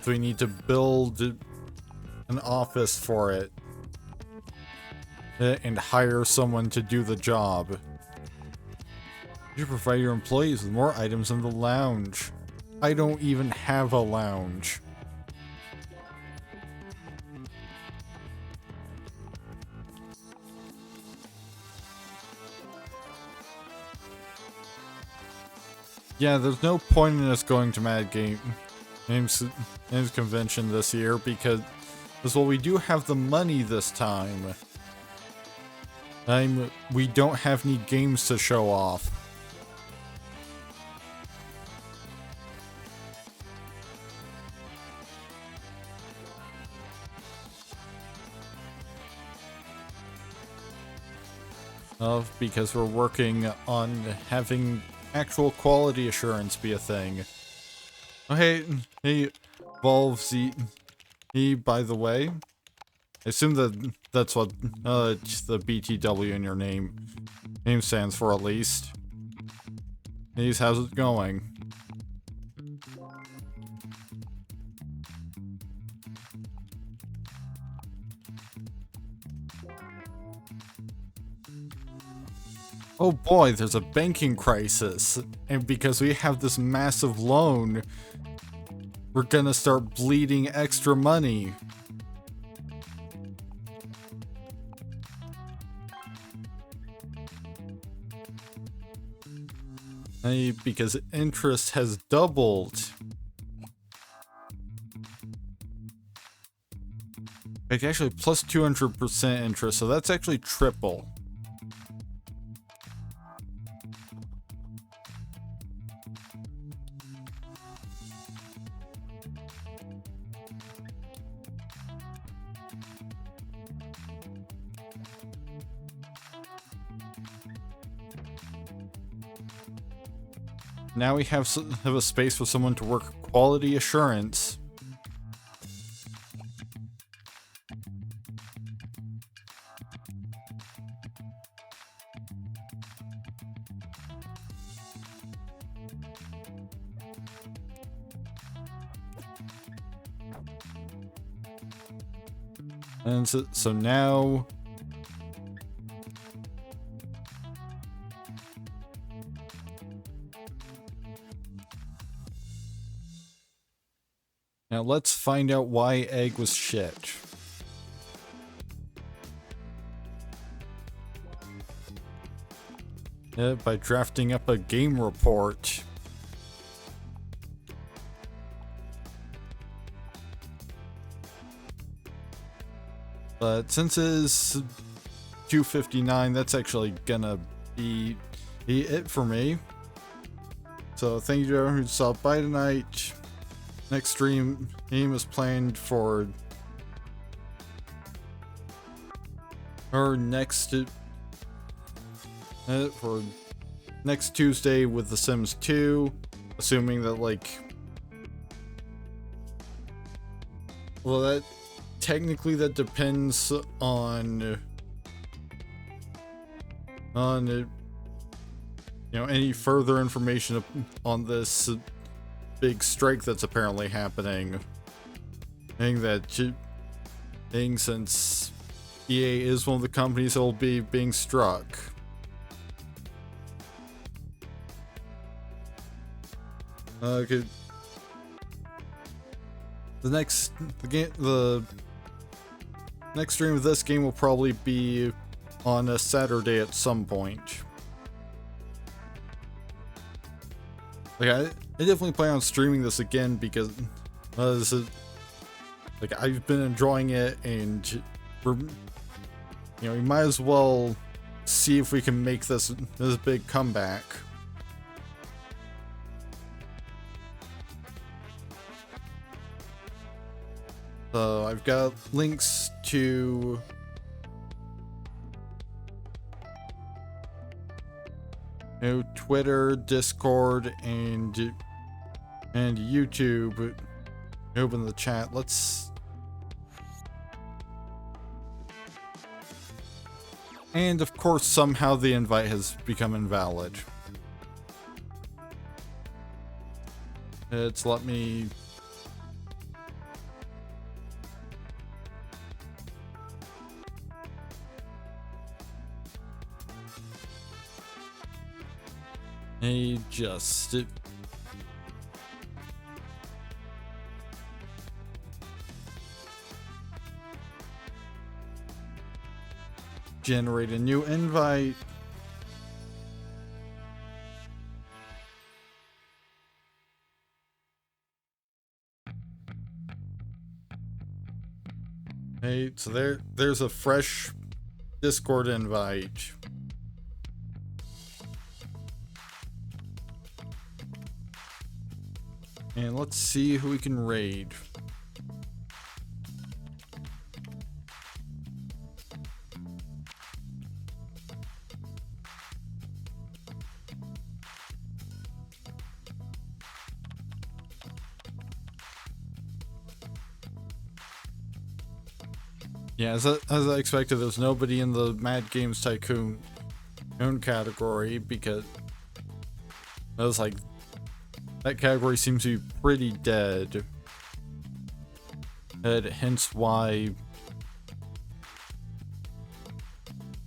S1: So we need to build an office for it. And hire someone to do the job. You provide your employees with more items in the lounge. I don't even have a lounge. Yeah, there's no point in us going to Mad Games Convention this year because well, we do have the money this time. We don't have any games to show off. Because we're working on having actual quality assurance be a thing. Oh, hey, Valve Z, by the way. I assume that's what the BTW in your name stands for, at least. Hey, how's it going? Oh boy, there's a banking crisis, and because we have this massive loan, we're gonna start bleeding extra money. Because interest has doubled. Like actually plus 200% interest, so that's actually triple. Now we have a space for someone to work quality assurance. And so now let's find out why Egg was shit. By drafting up a game report. But since it's 2:59, that's actually gonna be it for me. So thank you to everyone who stopped by tonight. Next stream is planned for next Tuesday with The Sims 2, assuming that well, that technically that depends on any further information on this big strike that's apparently happening. Since EA is one of the companies that will be being struck. Okay. The next stream of this game will probably be on a Saturday at some point. Like I definitely plan on streaming this again because this is, like, I've been enjoying it, and we're, we might as well see if we can make this big comeback. So I've got links to Twitter, Discord, and YouTube. Open the chat. And of course, somehow the invite has become invalid. It's let me. Generate a new invite. Hey, so there's a fresh Discord invite. And let's see who we can raid. Yeah, as I expected, there's nobody in the Mad Games Tycoon category because I was like, that category seems to be pretty dead. And hence why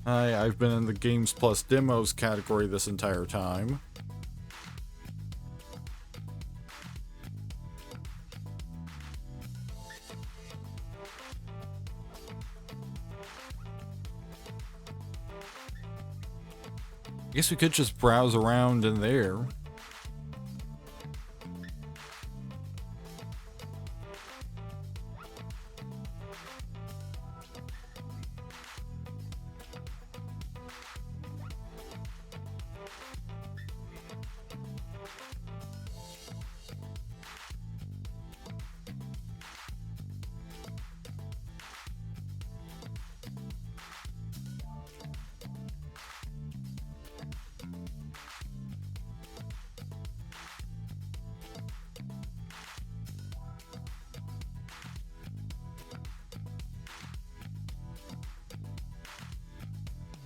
S1: I've been in the Games Plus Demos category this entire time. I guess we could just browse around in there.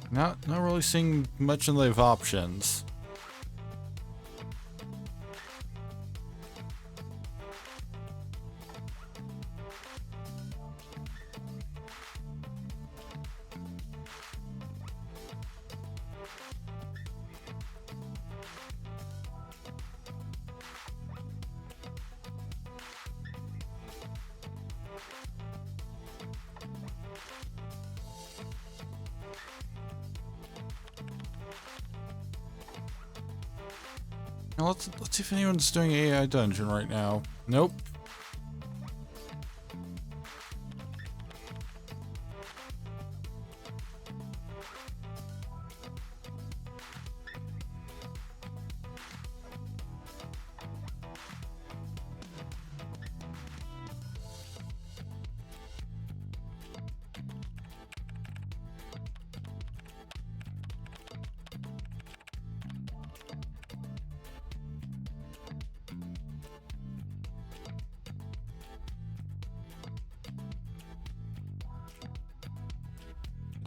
S1: Not really seeing much in the way of options. Now let's see if anyone's doing AI dungeon right now. Nope.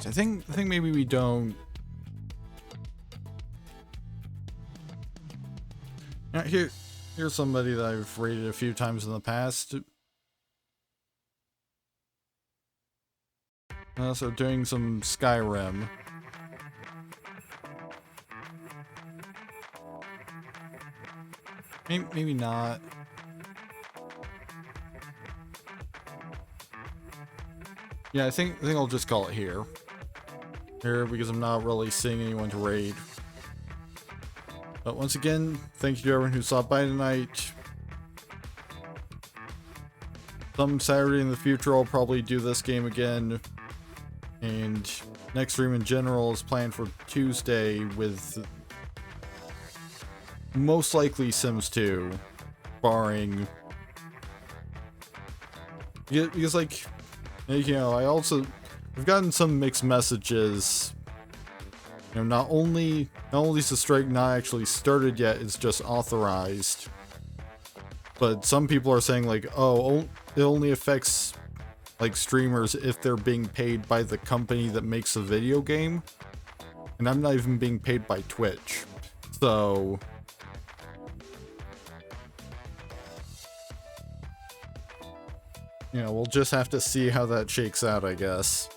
S1: I think maybe we don't. Now here's somebody that I've rated a few times in the past. So doing some Skyrim. Maybe not. Yeah, I think I'll just call it here. Here, because I'm not really seeing anyone to raid. But once again, thank you to everyone who stopped by tonight. Some Saturday in the future, I'll probably do this game again. And next stream in general is planned for Tuesday with most likely Sims 2, barring... Because like, you know, I've gotten some mixed messages. You know, not only is the strike not actually started yet, it's just authorized. But some people are saying like, oh, it only affects like streamers if they're being paid by the company that makes the video game. And I'm not even being paid by Twitch. So you know, we'll just have to see how that shakes out, I guess.